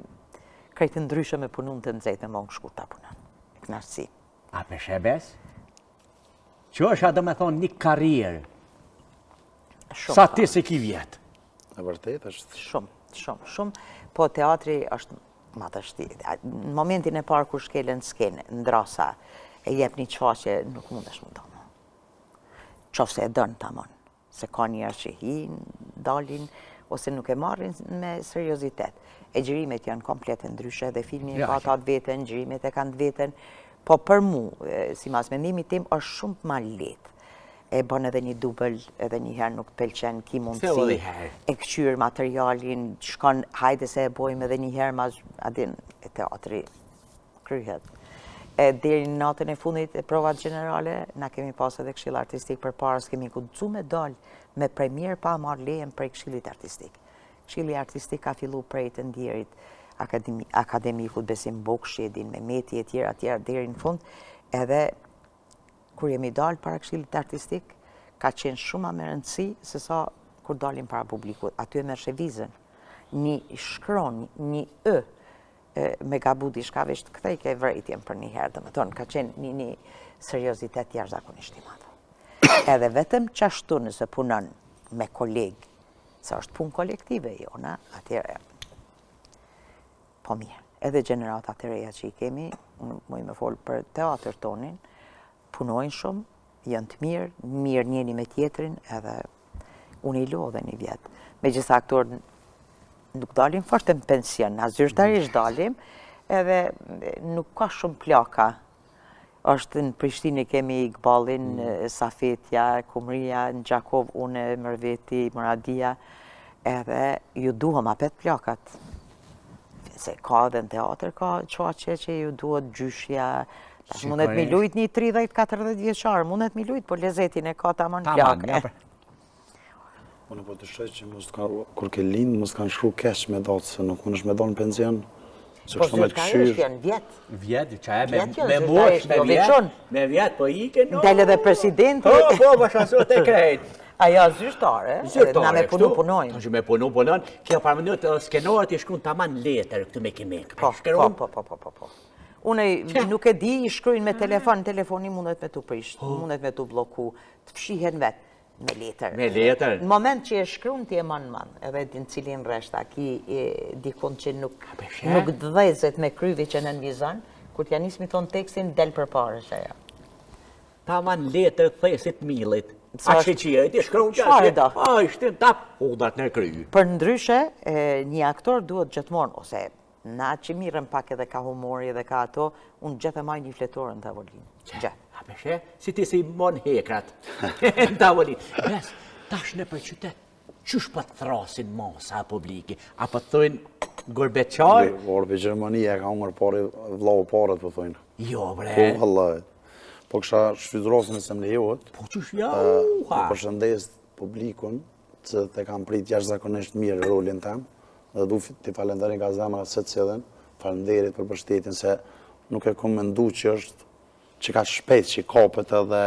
kretë ndryshë me punun të nxehtë me mongë shkurta punën. Knarësi. A përshebes? Që është adë me thonë një karrierë? Sa ti se ki vjetë? E vërtet është? Shumë. Shumë. Po teatri është madhështi. Në momentin e parë kur shkelen skenë, ndrasa, e jep një qfaqe, nuk mundesh më donë. Qofse e dënë tamon, se ka njerë që dalin, ose nuk e marrin me seriozitet. E gjërimet janë komplet e ndryshe, dhe filmi e ka atë vetën, gjërimet e kanë vetën, po për mu, si mas mendimi tim, është shumë ma letë. E bën edhe një dubël, edhe njëherë nuk të pëlqen, ki mundësi, e këqyrë materialin, shkon, hajde se e bojmë edhe njëherë, ma adin e teatri kryhet. Deri në natën e fundit e provat generale, na kemi pas edhe këshill artistik për parës, kemi kudzu me dalë me premier pa marrë lejen prej këshillit artistik. Këshilli artistik ka fillu prej të ndjerit akademikut Besim Bokshedin, me Meti e tjera deri në fund, edhe kur jemi dalë para këshillit artistik, ka qenë shumë më rëndësi se sa kur dalim para publikut. Aty e merr shevizën, një shkron, një me gabu diçka veç të kthej ke vrejtjen për një herë, domethënë ka qenë një seriozitet jashtëzakonisht i madh. Edhe vetëm qashtu nëse punon me kolegë, se është punë kolektive jona, atëherë po mirë. Edhe gjeneratat e reja që i kemi, muj me folë për teatr tonin, punojnë shumë, janë të mirë njeni me tjetrin, edhe unë i lodhe një vjetë. Megjithëse aktorë nuk dalim fort në pension, zyrtarisht dalim, edhe nuk ka shumë plaka. Është në Prishtinë kemi Iqbalin, Safetja, Kumria, në Gjakov, une, Mërveti, Muradia, edhe ju duhem apet plakat. Se ka dhe në teatr, ka qaqe që ju duhet gjyshja, mundet mi lujt një 30-40 vjeqarë, mundet mi lujt, po lezetin e ka tamon plak. Unë po të shoj që kur ke lind, mos kanë shru kesh me datë, se nuk mund është me do në pension. Po zyrtarisht janë vjetë. Vjetë, që e me bosh, me vjetë, po ike no. Ndele dhe presidenti. Po, bashkësot e krejt. Aja zyrtare, na me punojnë. Që me punojnë, kjo parmenut skenorët i shkruan taman letër, këtu me kimek. Po. Unë nuk e di, i shkrujnë me telefoni mundet me të prish, mundet me të bloku, të fshihen vetë. Me letër. Në moment që e shkruan ti e man, edhe din cilin rreshta, ki dikon që nuk dhezet me kryvi që në nvizan, kur t'ja nismi thonë tekstin, del për pare që ja. Ta man letër thesit milit, a shqeqiret, i shkruan që ishte tap, udrat në kryvi. Për ndryshe, një aktor duhet gjithmonë, ose na që mirën pak edhe ka humori edhe ka ato, unë gjithë e maj një fletorën të avolinë. Gjithë. A peshe, si ti si mon hekrat në tavolinë. Bes, tash në për qytet, qësh për të thrasin masa publiki? A për të thujnë Gorbeqar? Por për Gjermania ka umër pari, vlau paret për thujnë. Jo, bre. Po, vëllaj. Po kësha shfrytërosën e se më lejohet. Po qësh ja, Në përshëndes publikun, që te kam prit jashtëzakonisht mirë rolin tem, dhe du t'i falenderin ka zemra se të cilën, falenderit për përshtetjen se nuk e kom mendu që është që ka shpejt që i kapet edhe...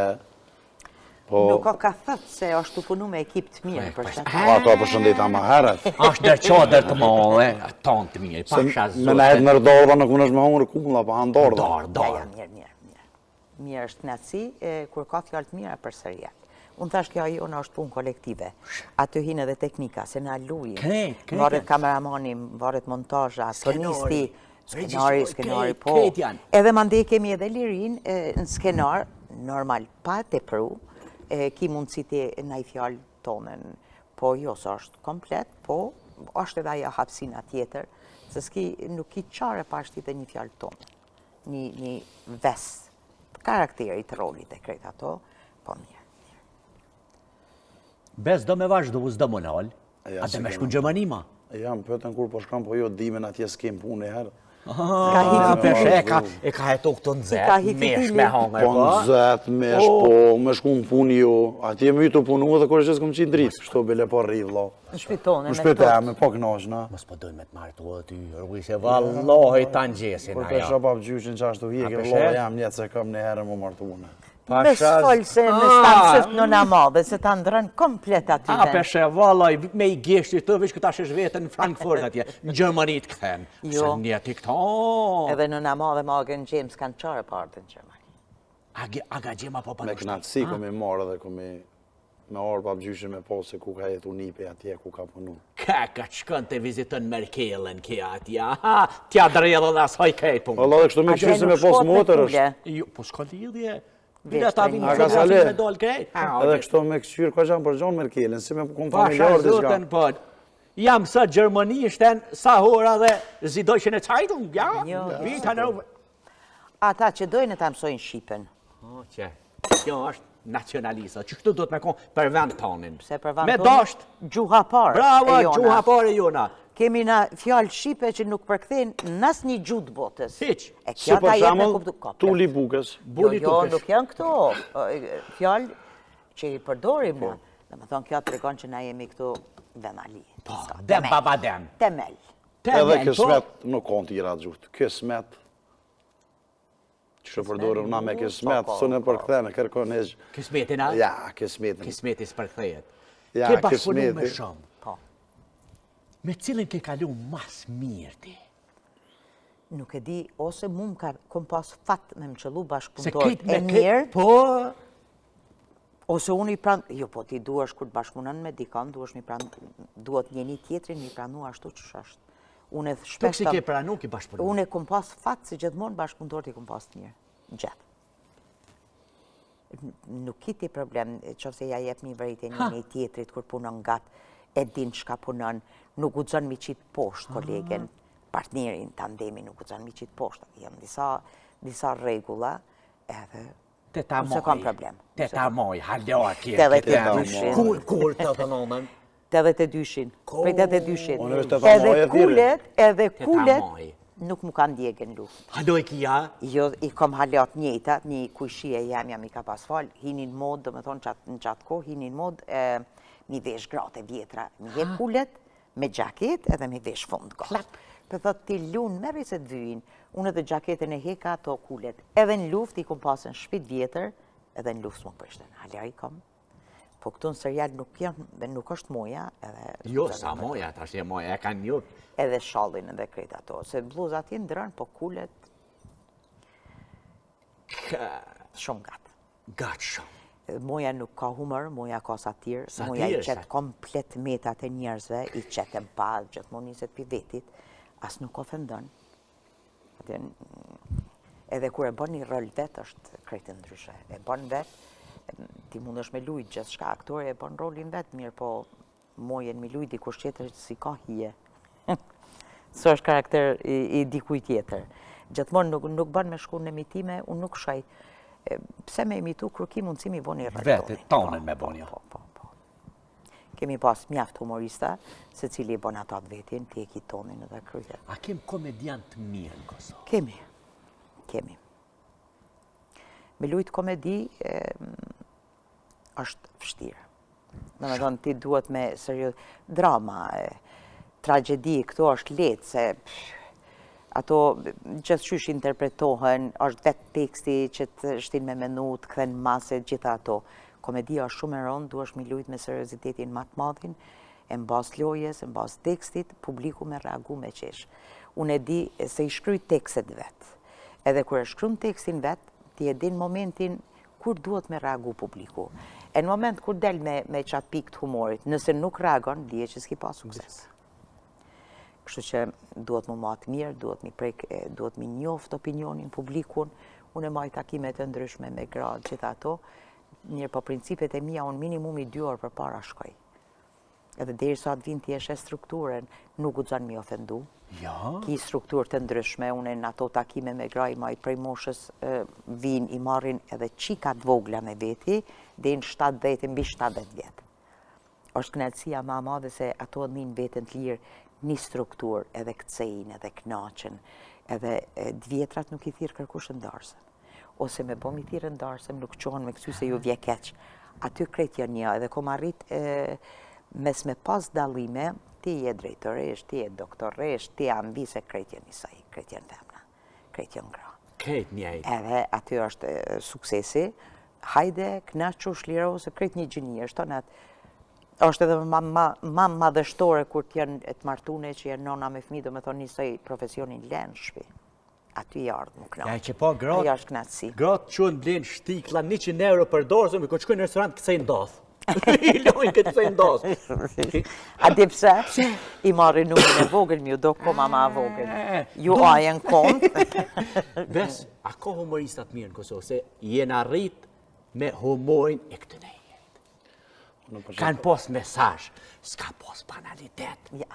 Nuk ka thëtë se është të punu me ekip të mirë për shëndet. Ato përshëndeta ma heret. Ashtë dërqodër të mëllë, tonë të mirë, pasha zote. Me nëhet mërdorda nuk unë është me hongër kulla, pa handorda. Mirë. Mirë është knatësi, kur ka fjallë të mira për sërjet. Unë thash kjo ajo në është punë kolektive. Aty hinë edhe teknika, se na lujim. Varet kameramani, varet montaja, tonisti, skenari, po. Edhe mande kemi edhe lirin në skenar, normal, pa të pru, ki mundësi të na i fjallë tonën. Po jo, së është komplet, po është edhe aja hapsina tjetër, se nuk i qare pa është të një fjallë tonë. Një ves, karakterit, rolit e krejt ato, po mirë. Bez do me vazhdo, s'do më nalë, a dhe me shku në Gjermani ma? Jam, pëtën kur po shkam, po jo dimen atje s'kem punë e herë. E ka hetu këtë nëzet, mesh me hangër, po? Po nëzet, mesh, po, me shku në punë jo, atje me ju të punu dhe kërë që s'kom qinë dritë, shto bele po rri, vlo. Në shpitone, me shpite, me po knashna. Mos po dojnë me të martu aty, rrugë se vallohi ta në gjesin aja. Por pesha pap gjyshin që ashtu vjeke, vlo, jam njetë se kam në herë më martu une. Me s'folë se në stansët në namadhe, se ta ndrën komplet aty dhe. A peshe, valaj, me i gjeshti të veç këta shesh vetën në Frankfurt atje, në Gjermani të këthen. Se njeti këta... Edhe në namadhe Magen James kanë qare partë në Gjermani. Aga gjema po për me knatësi këmi marë dhe këmi me orë pa gjyshin me po se ku ka jetu nipe atje ku ka punu. Ka shkën të vizitën Merkelën kja atja, tja drejë dhe asaj kajtë punë. Allah dhe kështu me këshyrë se me posë motër është. Jo, po s'ka lidhje. Vile ta vinë A ka fotografi sale? me dollë krejtë. Edhe kështu me këshyrë ka qanë për Gjon Merkelën, si me kom Pasha familjarë dhe shka. zotën po. Jam sa Gjermani shten sa hora dhe zidojshën e cajtun, ja, vita në rrugë. Ata që dojnë ta mësojnë Shqipen. O, që, kjo është nacionalista, që këtu do të me konë për vend tonin. Se për vend Me tonin, dasht, gjuha parë bravo, e jona. gjuha pare jona. Kemi na fjalë Shqipe që nuk përkthejnë nas një gjuhë të botës. Hiq. E Si kjo ta për jep me shamull, kuptu koplet. Tuli Bukës. Buli Jo, tukësh. nuk janë këto fjalë që i përdorim na. Dhe më thonë, kjo të regon që na jemi këtu venali. Po, dem baba dem. Temel. Edhe Temel, po. kësmet nuk konë tira gjuhtë. Kësmet, që shë përdorëm na me kësmet, së në përkthene, kërkon e gjë. Kismetin, a? Ja, kësmetin. Kismetis për këthejet. Ja, Ke bashkëpunu me kismeti. shumë. Po. Me cilin ke kalu mas mirë ti? Nuk e di, ose mu kom pas fat me më qëllu Se bashkëpunëtorët kit me e mirë, po, ose unë i pranë, jo po ti duash kur të bashkëpunon me dikan, duhet njeni tjetrin i pranu ashtu që është. Unë e tuk shpesh si ke pranu ki bashkëpunu. unë e kom pas fat se gjithmonë bashkëpunëtorët i kom pas të mirë. Gjithë. Nuk kiti problem, që se ja jep një vërejtje njeni tjetrit kur punon gatë, e din çka punon, nuk guxon mi qitë poshtë kolegen, partnerin, tandemi nuk guxon mi qitë poshtë. Jem disa regula, edhe Te ta se kam problem. Te ta moj, halo atje. Te dhe ke te ta dyshin. moj. Kur të të nëmën? Të edhe të dyshin, prej të dyshin. Unë veç të ta moj e thire. Edhe ta kulet, moj. nuk mu kanë djegën luftë. Halo e kia? Jo, i kom halat njëta, një kujshie jam i ka pas falë, hinin mod, do me thonë në qatë kohë, hinin mod, mi vesh gratë e vjetra, mi je kulet, me gjaket edhe mi vesh fund gatë. Për thot ti lunë, merri se të vyjin, unë edhe gjaketën e heka ato kulet, edhe në luft i kom pasën shpit vjetër, edhe në luft s'mo përshten, halja i kom. Po këtu në serial nuk janë, dhe nuk është moja, edhe... Jo, sa moja, ta shje moja, e kanë njët. Edhe shallin edhe krejt ato, se bluzat i ndrën, po kulet shumë gatë. Gatë shumë. Moja nuk ka humor, moja ka satirë, Satirë, moja i sa- qetë komplet metat e njerëzve, i qetë e badë, gjithmonë njëset për vetit, as nuk ofendon. Edhe kur e bën një rol vetë është krejtë ndryshe. E bën vetë, ti mund është me lujt gjithë shka aktore, e bën rolin vetë, mirë po mojen me lujt dikush tjetër si ka hije. Së është karakter i dikuj tjetër. Gjithmonë nuk bën me shku në imitime, unë nuk shaj. Pse me imitu kërë ki mundësi mi bo një rol. Vete, tonën me bon jo. Po. Kemi pas mjaft humorista, se cili e bon ata të vetin, ti e ki tonin edhe kryje. A kem komedian të mirë në Kosovë? Kemi. Me lujt komedi është vështirë. Në me thonë, ti duhet me serios drama, tragedi, këto është letë, se ato gjithçysh interpretohen, është vetë teksti që të shtin me menu, të kthen mase, gjitha ato. Komedia është shumë e rëndë, duhesh me lujt me seriozitetin më të madhin, e mbas lojes, e mbas tekstit, publiku me reagu me qesh. Unë e di se i shkryj tekstet vetë. Edhe kur e shkrym tekstin vetë, ti e din momentin kur duhet me reagu publiku. E në moment kur del me qatë pikë të humorit, nëse nuk reagon, dije që s'ki pas sukses. Kështu që duhet më matë mirë, duhet mi njoft opinionin publikun, unë e maj takimet të ndryshme me gradë gjitha ato, njërë po principet e mija unë minimumi 2 orë për para shkoj. Edhe deri sa të vinë ti eshe strukturën, nuk guxon mi ofendu. Ja. Ki strukturë të ndryshme, unë në ato takime me gra i maj prej moshës vinë i marrin edhe qikat vogla me veti, dhe në 70 mbi 70 vjetë. Është kënaqësia ma madhe se ato në vetën të lirë një strukturë edhe kcejnë, edhe knaqen, edhe të vjetrat nuk i thirë kërkush ndarësën. Ose me bom i thirë ndarësën, nuk qohën me kësy se ju vje keq. Aty krejt janë një, edhe kom arrit mes me pas dallime, ti je drejtoresh, ti je doktoresh, ti ambi se krejt janë njësaj, krejt janë femna, krejt janë gra. Krejt njëjtë. Edhe aty është suksesi, hajde, knaqu, shliro, se krejt një gjëni, është edhe ma madhështore kur t'janë të martune që janë nona me fëmi, do me thonë njësoj profesionin lenë shpi. Aty i ardhë më knaqë. Ja, që po gratë. Aja është knaqësi. Gratë që në blenë shtikla 100 euro për dorë, zëmë, ko qëkoj në restorant kësej ndodhë. I lojnë këtë se ndosë. A di pse? I marri numrin e vogël, mi u do koma ma vogël. Ju ajën kont. Ves, a ka humoristat mirë në Kosovë, se jenë arrit me humorin e këtë nejë. Kanë pos mesazh, s'ka pos banalitet. Ja.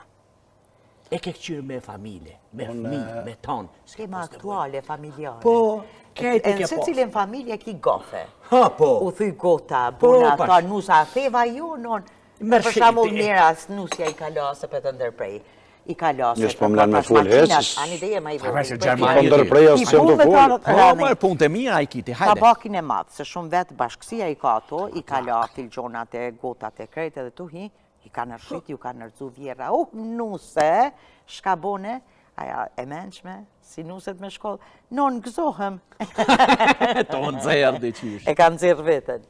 E ke këqyrë me familje, me fëmi, me tonë. Tema aktuale, familjare. Po, kejtë Në ke se pos. cilin familje ki gofe. Ha, po. U thuj gota, buna, pash. ta nusa, theva ju, non. Merë Për shamull shiti. miras, nusja i kalase për të ndërprej. I kalase. Njështë po mlanë me full heqës. Ani dhe jema i Përveç e vërë. Gjermani. Po ndërprej asë që të full. Po, mërë punë të mira i kiti, hajde. Tabakin e madhë, se shumë vetë bashkësia i ka ato, i kala filgjonat e gotat e krejt edhe tu hi, i ka nërshit, ju ka nërzu vjera. Nuse, shka bone, aja e menqme, si nuset me shkollë, non gëzohem. Tonë zërë dhe qysh. E ka nëzirë vetën.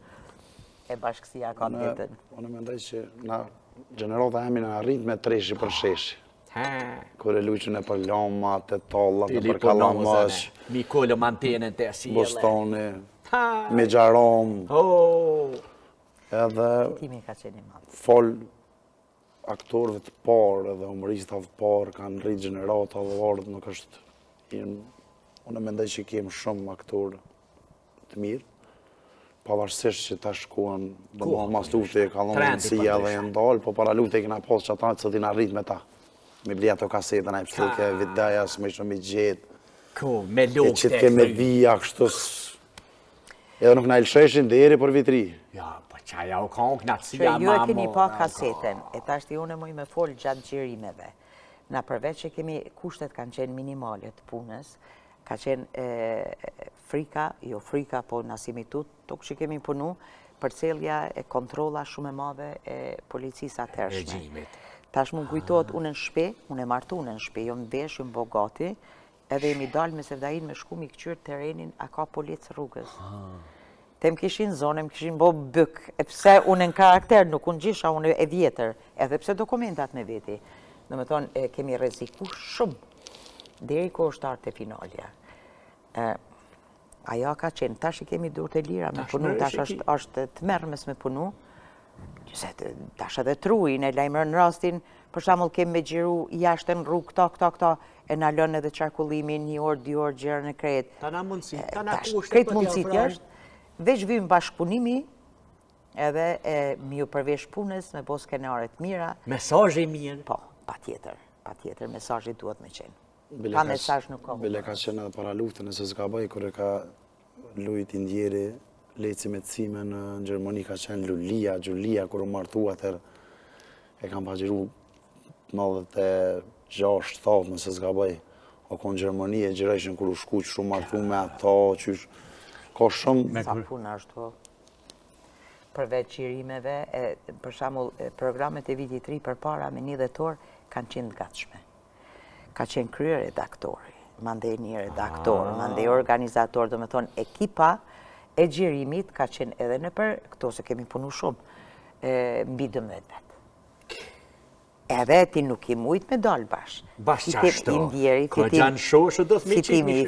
E bashkësia ka vetën. Unë mendoj që na gjenerata jemi në arrit me treshi për sheshi. Kër e luqën e për lomat, e tollat, e për kalamash, Mikolo mantenën të asile. bostoni, me gjarom, edhe Timi ka qeni madhë. fol aktorëve të parë edhe humoristat të parë kanë rritë gjenerata dhe ardhë nuk është... Unë mendoj që kemi shumë aktorë të mirë, pavarësisht që ta shkuan mas lufte e kalon mundësia dhe janë dalë, po para lufte e kena pas që ata që t'in arrit me ta. Me blia të kasetën, a i pështuke, videja, së me shumë i gjetë. Ko, me E lukë që t'ke me vija, kështus... Edhe nuk na ilsheshin deri për vitri. Ja, po qaja u konë Që knatësia ju e keni pa kasetën, e ta shti unë moj me folë gjatë gjirimeve. Na përveç që kemi kushtet kanë qenë minimale të punës, ka qenë frika, jo frika, po nasimi tut, tok që kemi punu, përcelja e kontrola shumë e madhe e policisë atërshme. Regjimit. Tash më kujtohet unë në shpe, unë e martu unë në shpe, jo në vesh, jo në bogati, edhe jemi dalë me Sevdain me shku mi këqyrë terenin, a ka policë rrugës. Te më kishin zonë, më kishin bo bëk, e pse unë në karakter nuk unë gjisha, unë e vjetër, edhe pse dokumentat me veti. Në me thonë, kemi reziku shumë, deri ko është artë e finalja. Ajo ka qenë, tash i kemi dur të lira me punu, tash është të mërmes me punu, se tash edhe truin e lajmër në rastin, për shamull kemi me gjiru jashtë në rrugë këta, e në lënë edhe qarkullimin, 1 orë, 2 orë gjërën e kretë. Ta na mundësi, ta na kushtet. Kretë mundësit jashtë, veç vymë bashkëpunimi, edhe mi ju përvesh punës, me bo skenaret mira. Mesazhi mirë. Po, pa tjetër, mesazhi duhet me qenë. Pa mesazh nuk ka. Bile ka qenë edhe para luftën, nëse s'ka bëj, kër e ka lujt i ndjeri, leci me cime në Gjermani ka qenë Gjulia, kër u martu atër, e kam pagjiru 96-7, nëse s'ka bëj. O konë Gjermani e gjerejshën kër u shku që shumë martu me ato, që ka shumë... Sa punë është po. Përveç qirimeve, për shamull, programet e vitit 3 për para me 1 dhjetor kanë qenë gatshme. Ka qenë kryer redaktori, mandej një redaktor, mandej organizator, do me thonë ekipa e gjirimit ka qenë edhe në për, këto se kemi punu shumë, mbi 12 vetë. Edhe ti nuk i mujt me dalë bash. Bash qashto, ko gjanë shoshë do të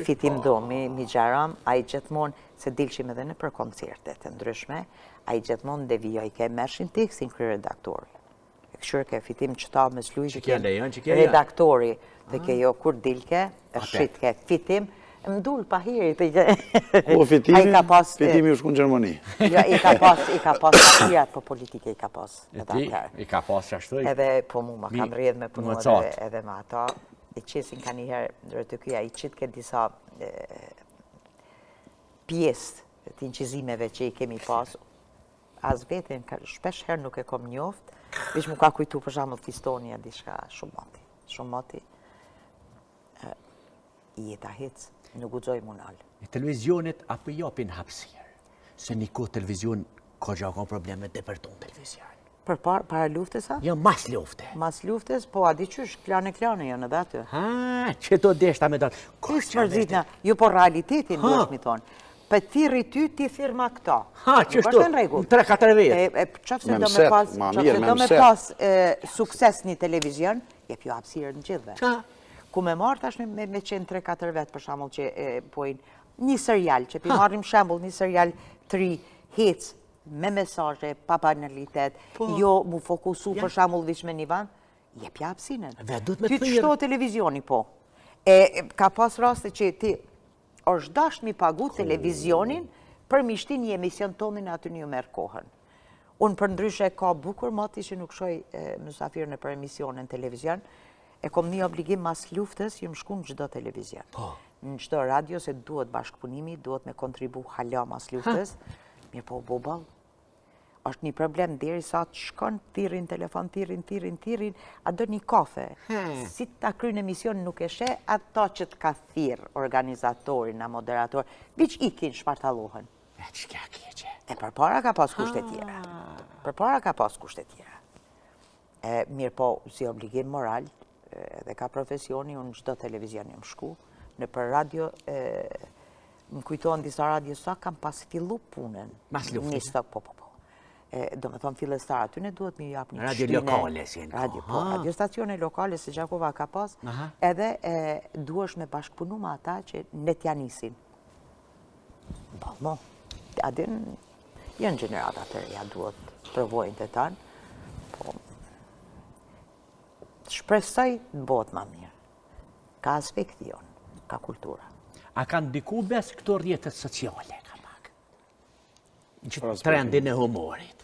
fitim domi, mi gjaram, a i gjithmonë, se dilqim edhe në për koncertet të ndryshme, a i gjithmonë devijoj ke mershin tekstin kërë redaktori. E këshurë ke fitim qëta me sluj që ke redaktori, dhe ke jo kur dilke, e shqit ke fitim, mdull pa hiri. Ko fitimi u shku në Gjermani. I ka pas pahirat për politike i ka pas. I ka pas qashtu. Edhe po mu ma kam rrjedh me punu edhe me ata. I qesin ka njëherë, ndërë të kja, i qitë ke disa pjesë të inqizimeve që i kemi pas. As vetën, shpesh herë nuk e kom njoft, vish mu ka kujtu për shamull Fistonia, diçka shumë mati. I jeta hecë. Nuk u gjoj munal. Televizionit apo japin hapsirë? Se një kohë televizion ka gjakon problemet dhe për tonë televizion. Para luftës, a? Jo, mas lufte. Mas luftës, po a di qysh, klane janë edhe aty. Ha, që to deshta me dalë. Kështë përzitna, ju po realitetin duhet mi thonë. Për ti rrity, ti firma këta. Ha, qështu, 3-4 vetë. Qëfëse do me pas sukses një televizion, jep ju hapsirë në gjithve. Ku me marrë tash me qenë 3-4 vetë, për shamull që pojnë një serial, që pi marrim shambull një serial 3 hec me mesaje, pa banalitet, jo mu fokusu për shembull veç me një vend, jep hapësinën. Ty të shto televizioni, po. Ka pas raste që ti është dasht mi pagu televizionin për mi shti një emision tonin aty një merë kohën. Unë për ndryshe ka bukur mati që nuk shoj mësafirën për emisionin televizion, e kom një obligim mas luftës, ju më shku në gjdo televizion. Në gjdo radio, se duhet bashkëpunimi, duhet me kontribu hala mas luftës, mirë po bobal. Është një problem deri sa të shkon, tirin telefon, tirin, a do një kafe. Si ta kryen emision nuk e she, ato që të ka thirë organizatorin, a moderator, biq ikin shpartalohën. Çka keqe. Përpara ka pas kushte tjera. Mirë po, si obligim moral, edhe ka profesioni, unë çdo televizion jam shku, në për radio, më kujtojnë disa radio sa kam pas fillu punën. Mas luftës? Po. Do me thonë fillestar, aty ne duhet mi jap një Radio lokale, si në radio stacione lokale, se Gjakova ka pas, edhe duhesh me bashkëpunu me ata që ne t'ja nisin. Mo, adin, jenë gjeneratat të reja duhet provojnë të tanë, po, shpresoj të bëhet ma mirë. Ka aspekti jonë, ka kultura. A kanë ndiku bes këto rrjetet sociale, ka pak? Që trendin e humorit.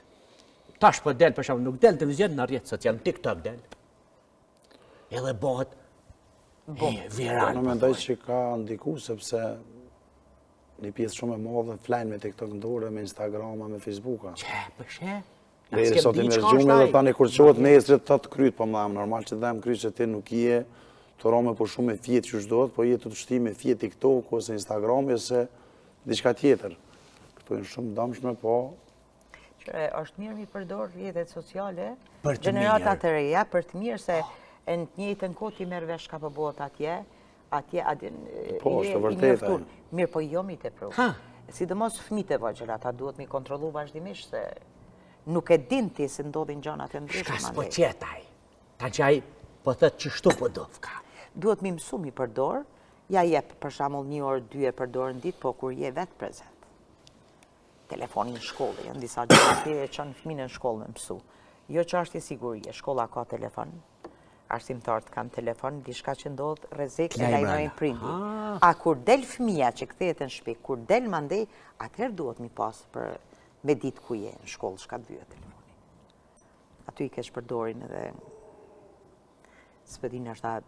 Tash për del, për shumë, nuk del televizion në rrjetet sociale, në TikTok del. Edhe bëhet viral. Në mendoj që ka ndiku, sepse një pjesë shumë e madhe flajnë me TikTok në dorë, me Instagram, me Facebook. Deri sot i mërgjume dhe tani kur qohet nesrit të të kryt, po më dhamë normal që dhemë kryt që ti nuk je të rome po shumë me fjetë që shdojt, po je të të shti me fjetë TikTok ose Instagram ose diçka tjetër. Këto jenë shumë damshme, po... Qëre, është mirë mi përdor rrjetet sociale, Për të gjeneratat mirë. e reja, për të mirë se në të njëjtën kohë ti merr vesh ka përbëhet atje adin Po, është e vërtetë. Mirë, po jo mi të provë. Sidomos fëmijët e vogjël, ata duhet mi kontrollu vazhdimisht se nuk e din ti se ndodhin gjanat e ndryshme. Shka s'po qetaj. Ta që aj po thët që shtu po dofka. Duhet mi mësu mi përdor, ja jep për shembull 1 orë, 2 orë përdor në ditë, po kur je vetë prezent. Telefonin në shkollë, janë disa gjëra e çon fëmijën në shkollë me mësu. Jo që është e sigurie, shkolla ka telefon, arsimtarët kanë telefon, diçka që ndodh rrezik e lajmërin prindi. A kur del fëmia që kthehet në shtëpi, kur del mandej, atëherë duhet mi pas për me ditë ku je në shkollë, shka të vyë telefoni. Aty i kesh përdorin edhe s'pëdin është ta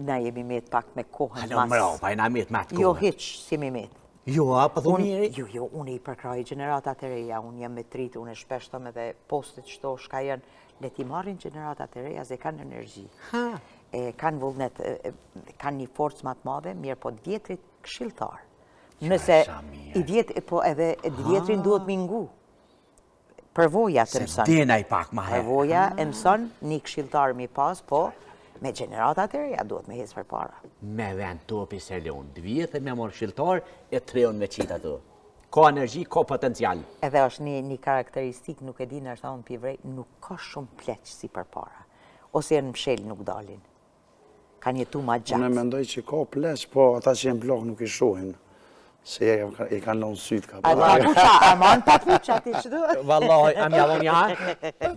na jemi met pak me kohën mas. Halo mro, pa i na met me atë kohën. Jo, hiq, si jemi met. Jo, pa thu njeri? Jo, unë i përkraj gjeneratat e reja, unë jam me tritë, unë e shpeshtom edhe postet qëto shka janë, le ti marrin gjeneratat e reja, ze kanë energji. Kanë vullnet, kanë një forcë më të madhe, mirë po të vjetrit këshilltar. Nëse i vjet, po edhe vjetrin duhet mingu. Përvoja të mëson. Se dina i pak ma herë. Përvoja e mëson, një këshilltar mi pas, po me gjeneratat e reja duhet me hecë për para. Me vend topi se leon, të vjetë me morë këshilltar e treon me qita të. Ka energji, ka potencial. Edhe është një karakteristik, nuk e di në është thonë pivrej, nuk ka shumë pleq si për para. Ose janë mshel nuk dalin. Kanë jetu ma gjatë. Unë mendoj që ka pleq, po ata që jenë blok nuk i shohin. Se i kanë lënë sytë ka papuqa, aman papuqa ti që duhet. Vallaj, am javon ja?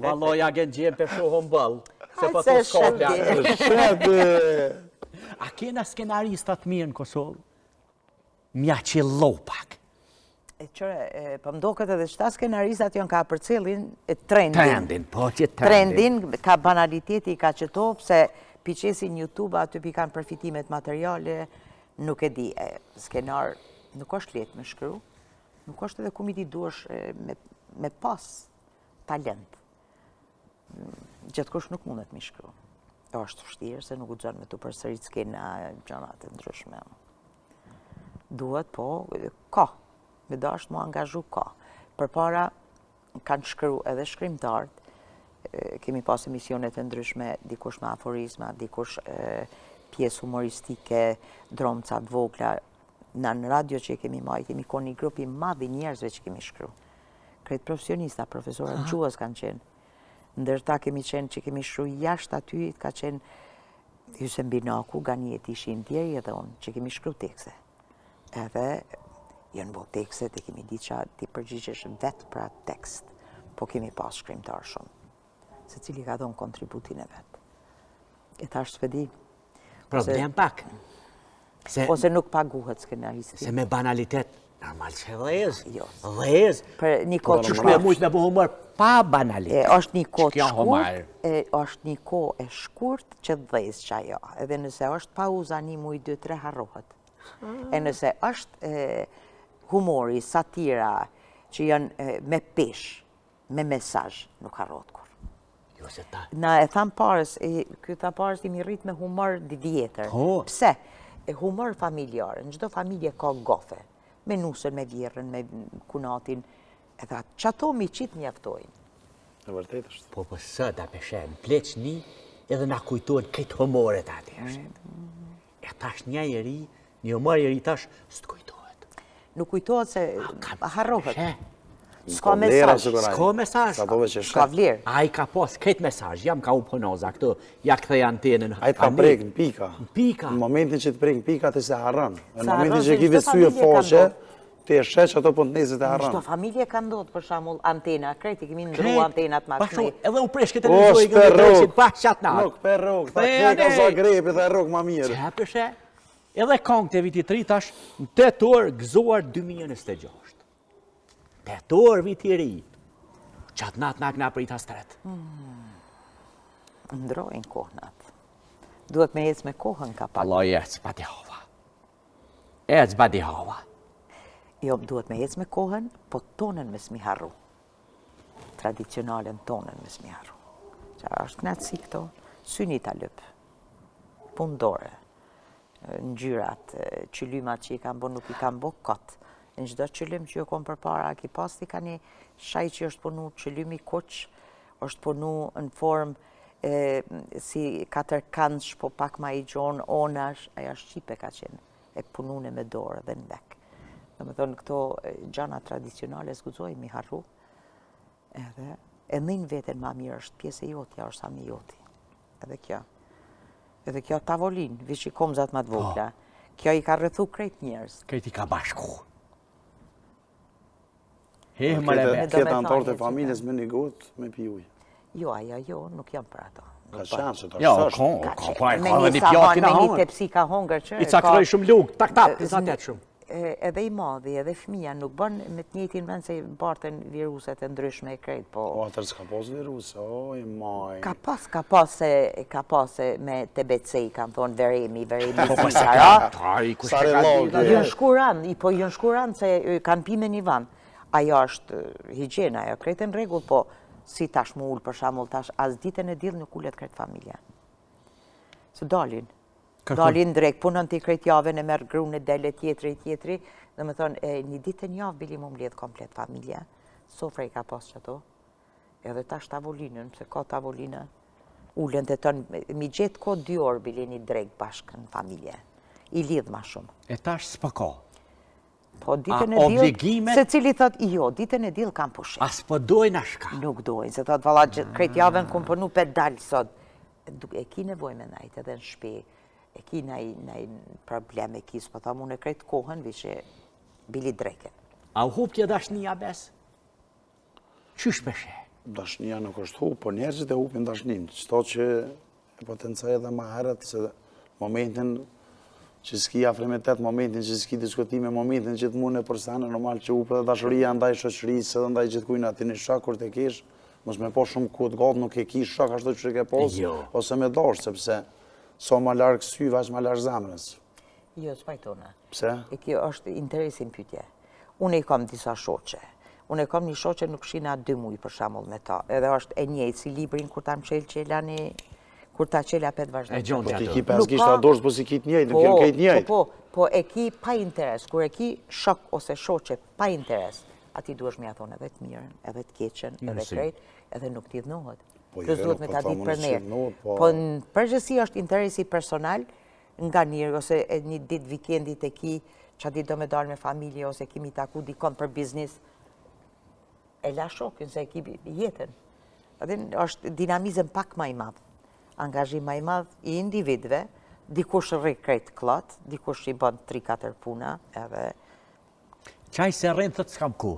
Vallaj, ja gen gjemë për shohën bëllë. Se për të skopja. A kena skenaristat mirë në Kosovë? Mja që lopak. Qëre, për mdo këtë edhe qëta skenaristat janë ka për cilin trendin. Trendin, po që trendin. Trendin, ka banaliteti, ka qëto, pse piqesin YouTube, aty pi kanë përfitimet materiale, nuk e di, skenar nuk është letë me shkru, nuk është edhe kumiti duesh me pas talent. Gjithkush nuk mundet me shkru. është vështirë, se nuk u gjënë me të përsërit skena gjanat e ndryshme. Duhet, po, ka. Me dashtë mu angazhu ka. Përpara kanë shkru edhe shkrimtarët, kemi pas emisionet e ndryshme, dikush me aforizma, dikush pjesë humoristike, dromcat vogla. Në radio që kemi majtë, kemi konë një grupi madhi njerëzve që kemi shkru. Kretë profesionista, profesorë në gjuhës kanë qenë. Ndërta kemi qenë që kemi shkru jashtë aty, ka qenë Hysem Binaku, Ganjeti ishin tjeri edhe unë, që kemi shkru tekste. Edhe Jënë bo tekstet e kemi ditë që ti përgjigjesh vetë pra tekst, po kemi pas shkrimtar shumë, se cili ka dhonë kontributin e vetë. E tash s'pedi. Problem pak. Ose nuk paguhet skenaristi. Se me banalitet, normal që dhez. Jo. Dhez. Për një kohë Që shme mujt me bu humor pa banalitet. është një kohë Kjo humor. është një kohë e shkurt që dhez që ajo. Edhe nëse është pauza një muj 2-3 harrohet. E nëse është humori, satira, që janë me pesh, me mesazh, nuk harrohet kur. Jo se ta. Na e tham parës, këta parës imi rrit me humor vjetër. Po. Pse? Humor familjar, në çdo familje ka gofe. Me nusën, me vjerën, me kunatin. Edhe që ato mi qitë mjaftojnë. E vërtet është. Po së da peshem, pleqni edhe na kujtojnë këtë humoret ati është. E tash një humor i ri tash s'të kujtohet. Nuk kujtohet se harrohet. She, S'ka mesazh. s'ka mesazh. S'ka vlerë. A i ka pas këtë mesazh, jam ka u ponoza këtu, ja këthej antenën. A i ka prek në pika. Pika. Në momentin që të prek në pika, ti se harran. Në harran, momentin se që ki çdo vesyje familje ka faqe, ndodhur. ti e sheq ato po të nezit e Çdo harran. familje ka ndodhur për shembull antena, krejt i kemi ndru antenat ma Pashu, kënej. edhe u presh këtë O, televizori shpe rog. pa qatë natë. Nuk per rog, ta Pe, kne ka ane. Zagrebi dhe rog ma mirë. Qa përshe? Edhe kongët e vitit 3 tash, në 8 orë gëzuar 2026. 8 orë viti ri. Qatë natë nak nga për i tas tret. Ndrojnë kohnat. Duhet me ecë me kohën ka pak. Allah ecë, pa di hava. Ecë, pa di hava. Jo, duhet me ecë me kohën, po tonën me s'mi harru. Tradicionalen tonën me s'mi harru. Qa është knatësi këto, syni ta lëpë, pundore, ngjyrat, qylymat që i kanë bo nuk i kanë bo kotë. Në çdo qylym që ju kom përpara, ki pas ti ka një shaj që është punu qylymi kuq, është punu në formë si katërkandsh, po pak ma i gjonë, onash, aja shqipe ka qenë, e punune me dorë dhe në bek. Dhe me thonë, këto gjana tradicionale s'gudzoj mi harru, edhe ndhin veten ma mirë është pjesë e jotja, është sami joti. Edhe kjo. Edhe kjo tavolin, vish i komzat ma të vogla. Kjo i ka rrethu krejt njerëz. Këtë i ka bashku. Këtë antarët e familjes me një gotë, me pi ujë. Jo, jo, nuk jam për ato. Ka shanë që të Jo, është. ka Me edhe një një pjatin a me një hongër. tepsi ka hongër që... I cakroj shumë lukë, tak, i sa tetë shumë. Edhe i madhi, edhe fëmija nuk bën me të njëjtin vend se barten viruset e ndryshme e krejt, po... O, atër s'ka pas virus, oj, maj. Ka pas me TBC, kam thonë veremi Po si sa kara. ai kush Sare e ka logë. ditë? Jënë shkuran se kanë pi me një van. Ajo është higjiena, ajo krejt e në regull, po si tash mu ullë për shamull tash, as ditën e diell nuk ullet krejt familja. Se dalin. Dalin drejk, punën të i krejt jave në merë grune, dele tjetri, dhe me thonë, një ditë një javë bili mu mbledh komplet familja, sofra i ka pas që ato, edhe tash tavolinën, pse ka tavolina, ullën të tonë, mi gjetë ko 2 orë bili një drejk bashkë në familje, i lidh ma shumë. E tash s'pa ka. Po ditën e diell, se cili thot, jo, ditën e diell kam pushet. As po dojnë ashka. Nuk dojnë, se thot, valla, krejt javën kom përnu pedal sot, e ki nevoj me najtë edhe në shpi, e ki naj problem e ki, s'po tham unë e krejt kohën, vishe bili drejken. A u hup tje dashnia bes? Qysh peshe? Dashnia nuk është hup, po njerëzit e hupin dashnin. Qëto që e potencaj edhe ma herët, se momentin që s'ki afrimitet, momentin që s'ki diskutime, momentin që të mune për sene, normal që hup edhe dashuria ndaj shoqërisë, edhe ndaj gjithë kujnë ati një shak kur të kesh, mos me po shumë kohët gatë, nuk e kish shak ashtu që ke pos, ose me dosh, sepse so ma largë syve, ashtë ma largë zamrës. Jo, s'pajtona. Pse? E kjo është interesin pytje. Unë i kam disa shoqe. Unë e kam një shoqe nuk shina 2 muj për shamull me ta. Edhe është e njëjtë si librin kur ta mqel qelani, kur ta qela pet vazhdo. E gjonë Po që ti ato. ki 5 gisht adorës, po si ki t'njejt, nuk jenë kejt njejt. Po e ki pa interes, kur e ki shok ose shoqe pa interes, ati duesh me ja thonë edhe të mirën, edhe të keqen, edhe krejt, edhe nuk t'i dhnohet. Plus duhet me ta ditë për nerë. Po në përgjësi është interesi personal nga njërë, ose një ditë vikendit e ki, që ati do me dalë me familje, ose kimi taku dikon për biznis, e la shokin se e ki jetën. Adin është dinamizm pak ma i madhë, angazhim ma i madhë i individve, dikush rri krejt klot, dikush i bën 3-4 puna, edhe... Qaj se rrinë thëtë s'kam ku.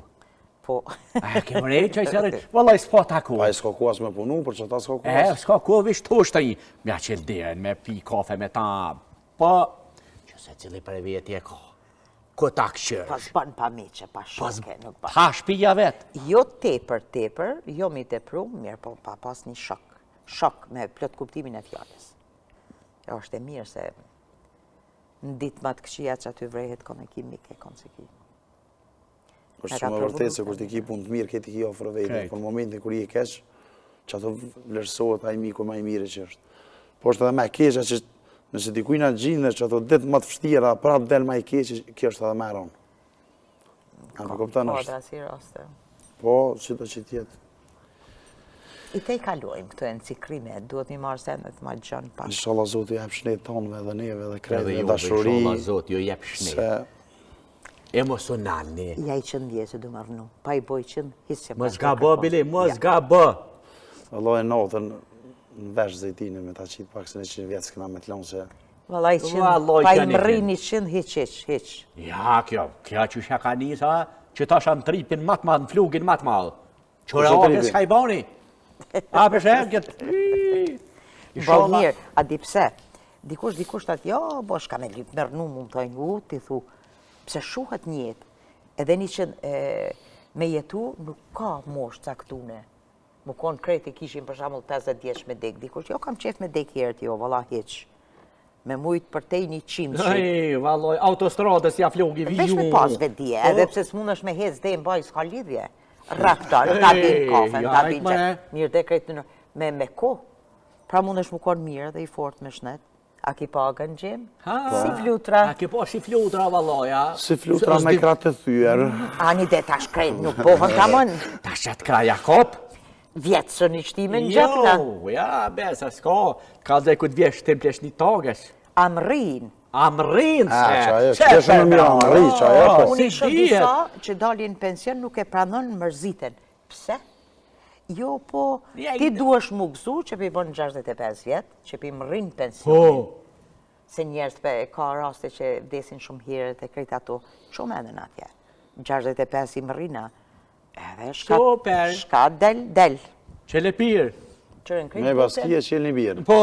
Po, A, kemë rejnë qaj se rrinë. Vallaj, s'pa ta ku. Pa e s'ka ku as me punu, për që ta s'ka ku E, as. s'ka ku vish të ushtë një. Mja qëllë dirën, me pi kafe me ta. Po, që se cili për veti e ka. Ku ta këshërë. pas ban pa miqe, pa shoke, nuk ban. Ha shpija vetë. Jo tepër, jo mi tepru, mirë po pa pas një shok. Shok me plot kuptimin e fjallës. Jo është e mirë se në ditë matë këshia që aty vrehet kone ki mike, konë se ki. është shumë e vërtet se kur ti ki punë të mirë, këti ki ofrë vete. Krejt. Po në momentin kur i e keq, që ato vlerësohet ai miku më i mirë që është. Po është edhe më e keqja që nëse dikuj na gjinde që ato ditë më të vështira, prapë del më i keq, kjo është edhe më e rëndë. A po kupton Po, është? dhe si raste. Po, çdo që tjetë. I te i kalojmë këto e në cikrime, duhet mi marrë sendet ma gjënë pas. Inshallah Zoti jap shnetë tonëve dhe neve dhe Edhe krejtë dhe ju, dashuri. inshallah, Zot, ju jep shne. Se Emocional, ne. Ja i qëndje që du më rënu, pa i boj qënd, hisë që Mos gabo, bile, mos gabo. Allah e natën në vesh zejtini me ta qitë pak se 100 vjetë s'kena me të lonë se Vallaj qënd, Vallaj, pa i qënë i mëri qënë. një qënd, hiq. Ja, kjo që shka ka njësa, që ta shanë tripin matë madhë, në flugin matë madhë. Qëra Kushe oke tripi? s'ka i boni. A, përshem, këtë... Bo mirë, a di pse? Dikush të atë, jo, bo shka me lypë me rënu, mu më thojnë u, ti thu, pse shuhet njetë, edhe një qënd me jetu nuk ka mosh caktune. Më konë kreti kishin për shamull 50 vjeç me dek, dikush, jo kam qef me dek herët, jo, valla hiq. Me mujtë për tej 100 shqip. Ej, valloj, autostradës ja flugi viju. Vesh me pas vedije, edhe pse s'mund është me hez dhe mbaj, s'ka lidhje. Raktar, ta bin kafe, ta bin që. Mirë dhe krejtë në me ko. Pra mund është më konë mirë dhe i fort me shnet. A ki pagën gjem? Si flutra. A ki po si flutra, valloj, a? si flutra me kratë të thyër. Ani dhe tash krejt nuk pohën kamon. Ta shet ka Jakob? Vjetë së një shtime në gjepna. Jo, ja, besa, s'ka. Ka dhe këtë vjesh të mplesh një tagës. Amrin. Amrin, se. që ajo, s'keshë në mirë amri, që ajo, po. Unë i si shoh dihet. disa që dalin pension nuk e pranon mërziten. Pse? Jo, po, Ja, ti duesh mu gëzu që pi bon 65 vjetë, që pi më rrinë Po. pensionin. Se njerës ka raste që vdesin shumë herët e krejt ato, shumë edhe në atje. 65 i më rrina, edhe Super. shka del. Qelepir. Qërë në krejt Me botën, baskia qelë një birë. Po.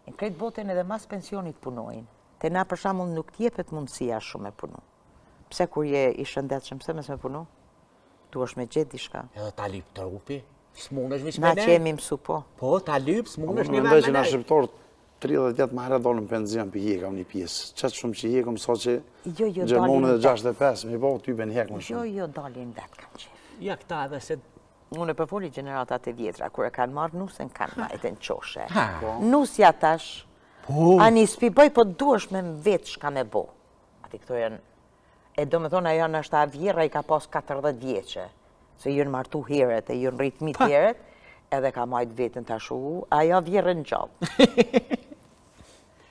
në krejt botën edhe mas pensionit punojnë. Te na për shamull nuk t'jepet mundësia shumë e punu. Pse kur je i shëndetshëm, pse mes me punu? Tu është me gjetë diçka. Edhe ta lyp trupi. S'mundesh vish Na me që jemi mësu po. Po, ta lyp, s'mundesh Unë me mendoj që vetë na me shqiptarët 30 vjetë më herët dolën penzion për hjekam një pjesë. Qatë shumë që hjekam sa që Jo, Gjermonë dalin dhe 65, me po ty ben hjek më shumë. Jo, dalin vetë kam qef. Ja këta edhe se... Unë e përfoli generatat e vjetra, kur e kanë marrë nusën, kanë majtë në qoshe. Ha. Nusja tash, Po. ani s'pi bëj, po duesh me vetë shka me bo. Ati këto janë, e do me thonë, ajo në është a vjera i ka pas 40 vjeqe, se jënë martu heret, e jënë rritmit heret, edhe ka majtë vetën tash u, ajo vjerën gjallë.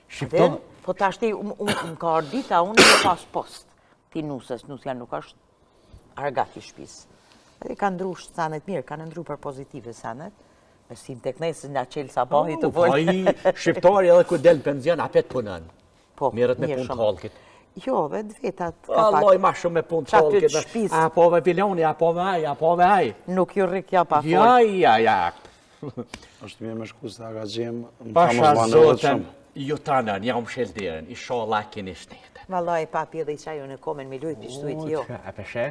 Shqiptar... Po tash ti, më ka ardita, unë e pas post, ti nusës, nusja nuk është argat i shpis. Edhe ka ndru sanet mirë, kanë ndru për pozitive sanet, me sim tek nesë nga qelë sa bahi të Po, volë. i shqiptari edhe ku del penzion, apet punën. Po, Mirët me mirë punë të shumë. halkit. Jo, vetë vetat ka Alloj, pak, ma shumë me punë të Qa pyet halkit. shpis. Apo ve piloni, apo ve aj, apo ve aj. nuk ju rikja pa Ja, folë. ja. është mirë me shku se aga gjem, më Pasha thamë zbanë edhe zotën, shumë. ju tanën, ja më sheldirën, i shola keni shtetë. Valaj, papi edhe i qaju në komen me lujt pishtuit jo. A peshe?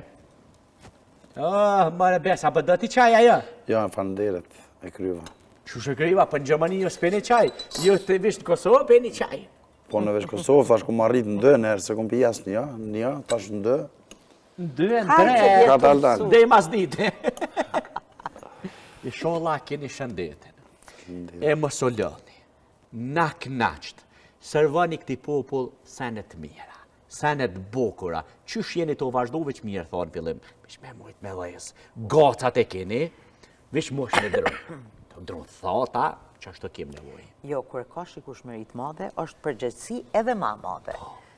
Oh, mare besa, për do t'i qaj ajo? Ja, falënderit e kryva. Që shëkriva, për në Gjermani jo s'peni qaj, jo të vish në Kosovë, peni qaj. Po në vesh Kosovë, thash ku ma rritë në dë, nërë se kom pijas një, tash në dë. Në dy, në Hajde, tre, jetë Ka dal të dal. mësu. dhe i mas dite. I shola keni shëndetin. E më soloni, na knaqt, sërvani këti popull senet mira, senet bukura, qysh jeni të vazhdu veç mirë, thonë fillim, vish me mujt me dhejës, gocat e keni, vish mosh me dronë. Të dronë thata, që ashtë të kem nevoj. Jo, kur ka shikush merit madhe, është përgjithsi edhe ma madhe.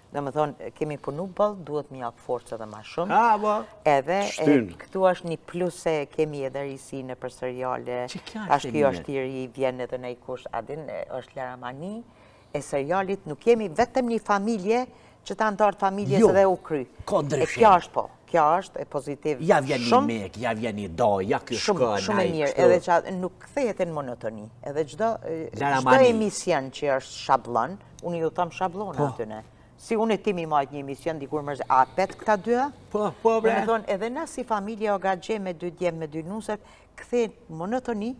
Do me thonë, kemi punu bëllë, duhet mi apë forcë edhe ma shumë. bo. Edhe Shtyn. këtu është një plus se kemi edhe risi në për seriale. Që kjo është Tash e kjo mirë. është i ri, vjen edhe në i kush, adin është Laramani, e serialit nuk kemi vetëm një familje që ta ndartë familjes Jo, edhe u kry. ka E ndryshim. kjo është po. kjo është e pozitiv Ja vjen një shumë. mek, ja vjen një do, ja kjo Shumë shkën, shumë e mirë, edhe që nuk kthehet në monotoni. Edhe çdo Mani. emision që është shablon, unë ju tham shablon atyne. Si unë e ti mi majtë një emision, dikur mërë, a pet këta dyja? Po, bre. Me thonë, edhe na si familje o gagje me dy djem, me dy nusët, kthehet monotoni,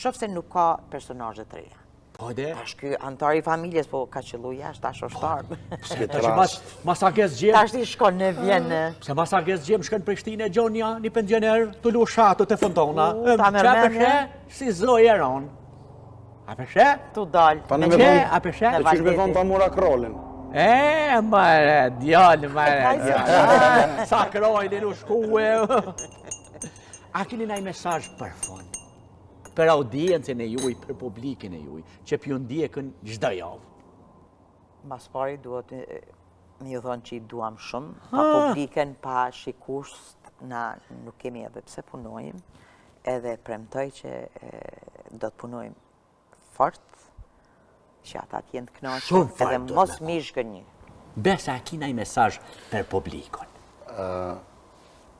qofse nuk ka personazhe të reja. Po dhe? Tash ky antari i familjes, po ka qëllu jashtë, tash është ardhë. Masakes gjem. Tash ti shkon në vjen. Se masakes gjem shkën Prishtinë e Gjonja, një pensioner, të lu shatë të fontona. Ta me Qa rëmen, përshe, si zoj e ronë. A përshe? Tu dalë. Pa në Me me që, thonë, a përshe? e qysh me thonë ta mura krolin. Mare, djallë, mare. Sa krojlin u shkue. A keni naj mesazh për fond? Për audiencën e juj, për publikin e juj, që pju ndjekën çdo javë. Mas pari duhet me ju thonë që i duam shumë, pa publiken, pa shikusht, na nuk kemi edhe pse punojmë, edhe premtoj që do të punojmë fort, që ata t'jenë të knaqë, Shumë fort edhe do të mos me mi shgënjë. Besa, a kina i mesazh për publikon?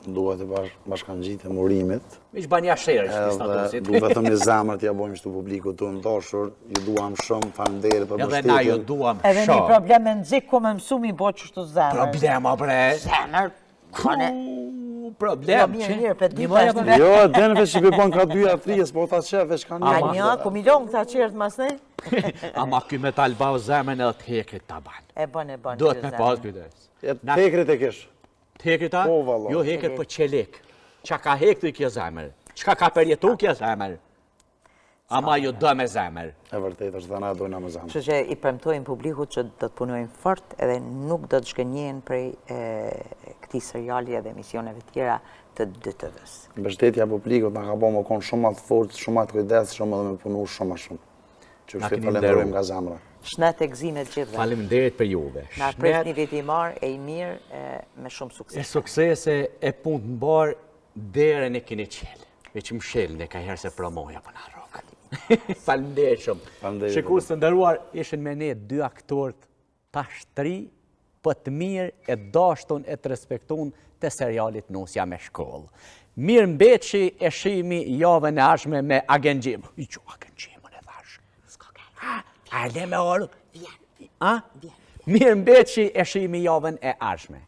Duhet e bashkan gjitë e murimit. Miq banja shërë që Edhe statusit. du vetëm një zamër t'ja bojmë shtu publiku të ndoshur, ju duam shumë, faleminderit për Edhe na ju mbështetjen. duam Edhe një shumë. problem e nëzik ku me mësu mi bo qështu zemër. Problema, bre. Zemër, kone, Problem Jo, që... mirë, për Një ditë moja është për... Jo, denve që i bën ka 2-3, po ta qef veç kanë ka një, ku milion këta qertë mas ne? Ama ky me talbau zemën edhe të hekrit taban. E bën. Duhet me pas kujdes. Tekrit e kish. Të hekrit ta? Po, valla. Jo hekrit për qelik. Qa ka hektu i kjo zemër? Qka ka përjetu kjo zemër? Ama ju do me zemër. E vërtet është dhe na dojna me zamër. Kështu që i premtojmë publikut që do të punojmë fort edhe nuk do të shgënjen prej këtij seriali edhe emisioneve tjera të DTV-s. Mbështetja publikut na ka bërë më konë shumë më të fortë, shumë më të kujdesshëm edhe me punu shumë më shumë. Që Na kështu keni falenderojmë nderuar. nga zemra. Shnet e gëzime të gjithëve. Faleminderit për juve. Na pres një vitimar e i mirë me shumë E sukses. suksese e punë të mbarë, derën e keni qelë. Veç më shelën e ka herë se promoja për në rokë. Faleminderit shumë. Faleminderit. Shikus të ndëruar, ishin me ne dy aktorët pashtri, për të mirë e dashtun e të respektun të serialit Nusja me shkollë. Mirë mbeqi e shimi javën e ashme me agengjim. I që agengjimën e thash? S'ka ka. A le me orë? Vjen. Mirë mbeqi e shimi javën e ashme.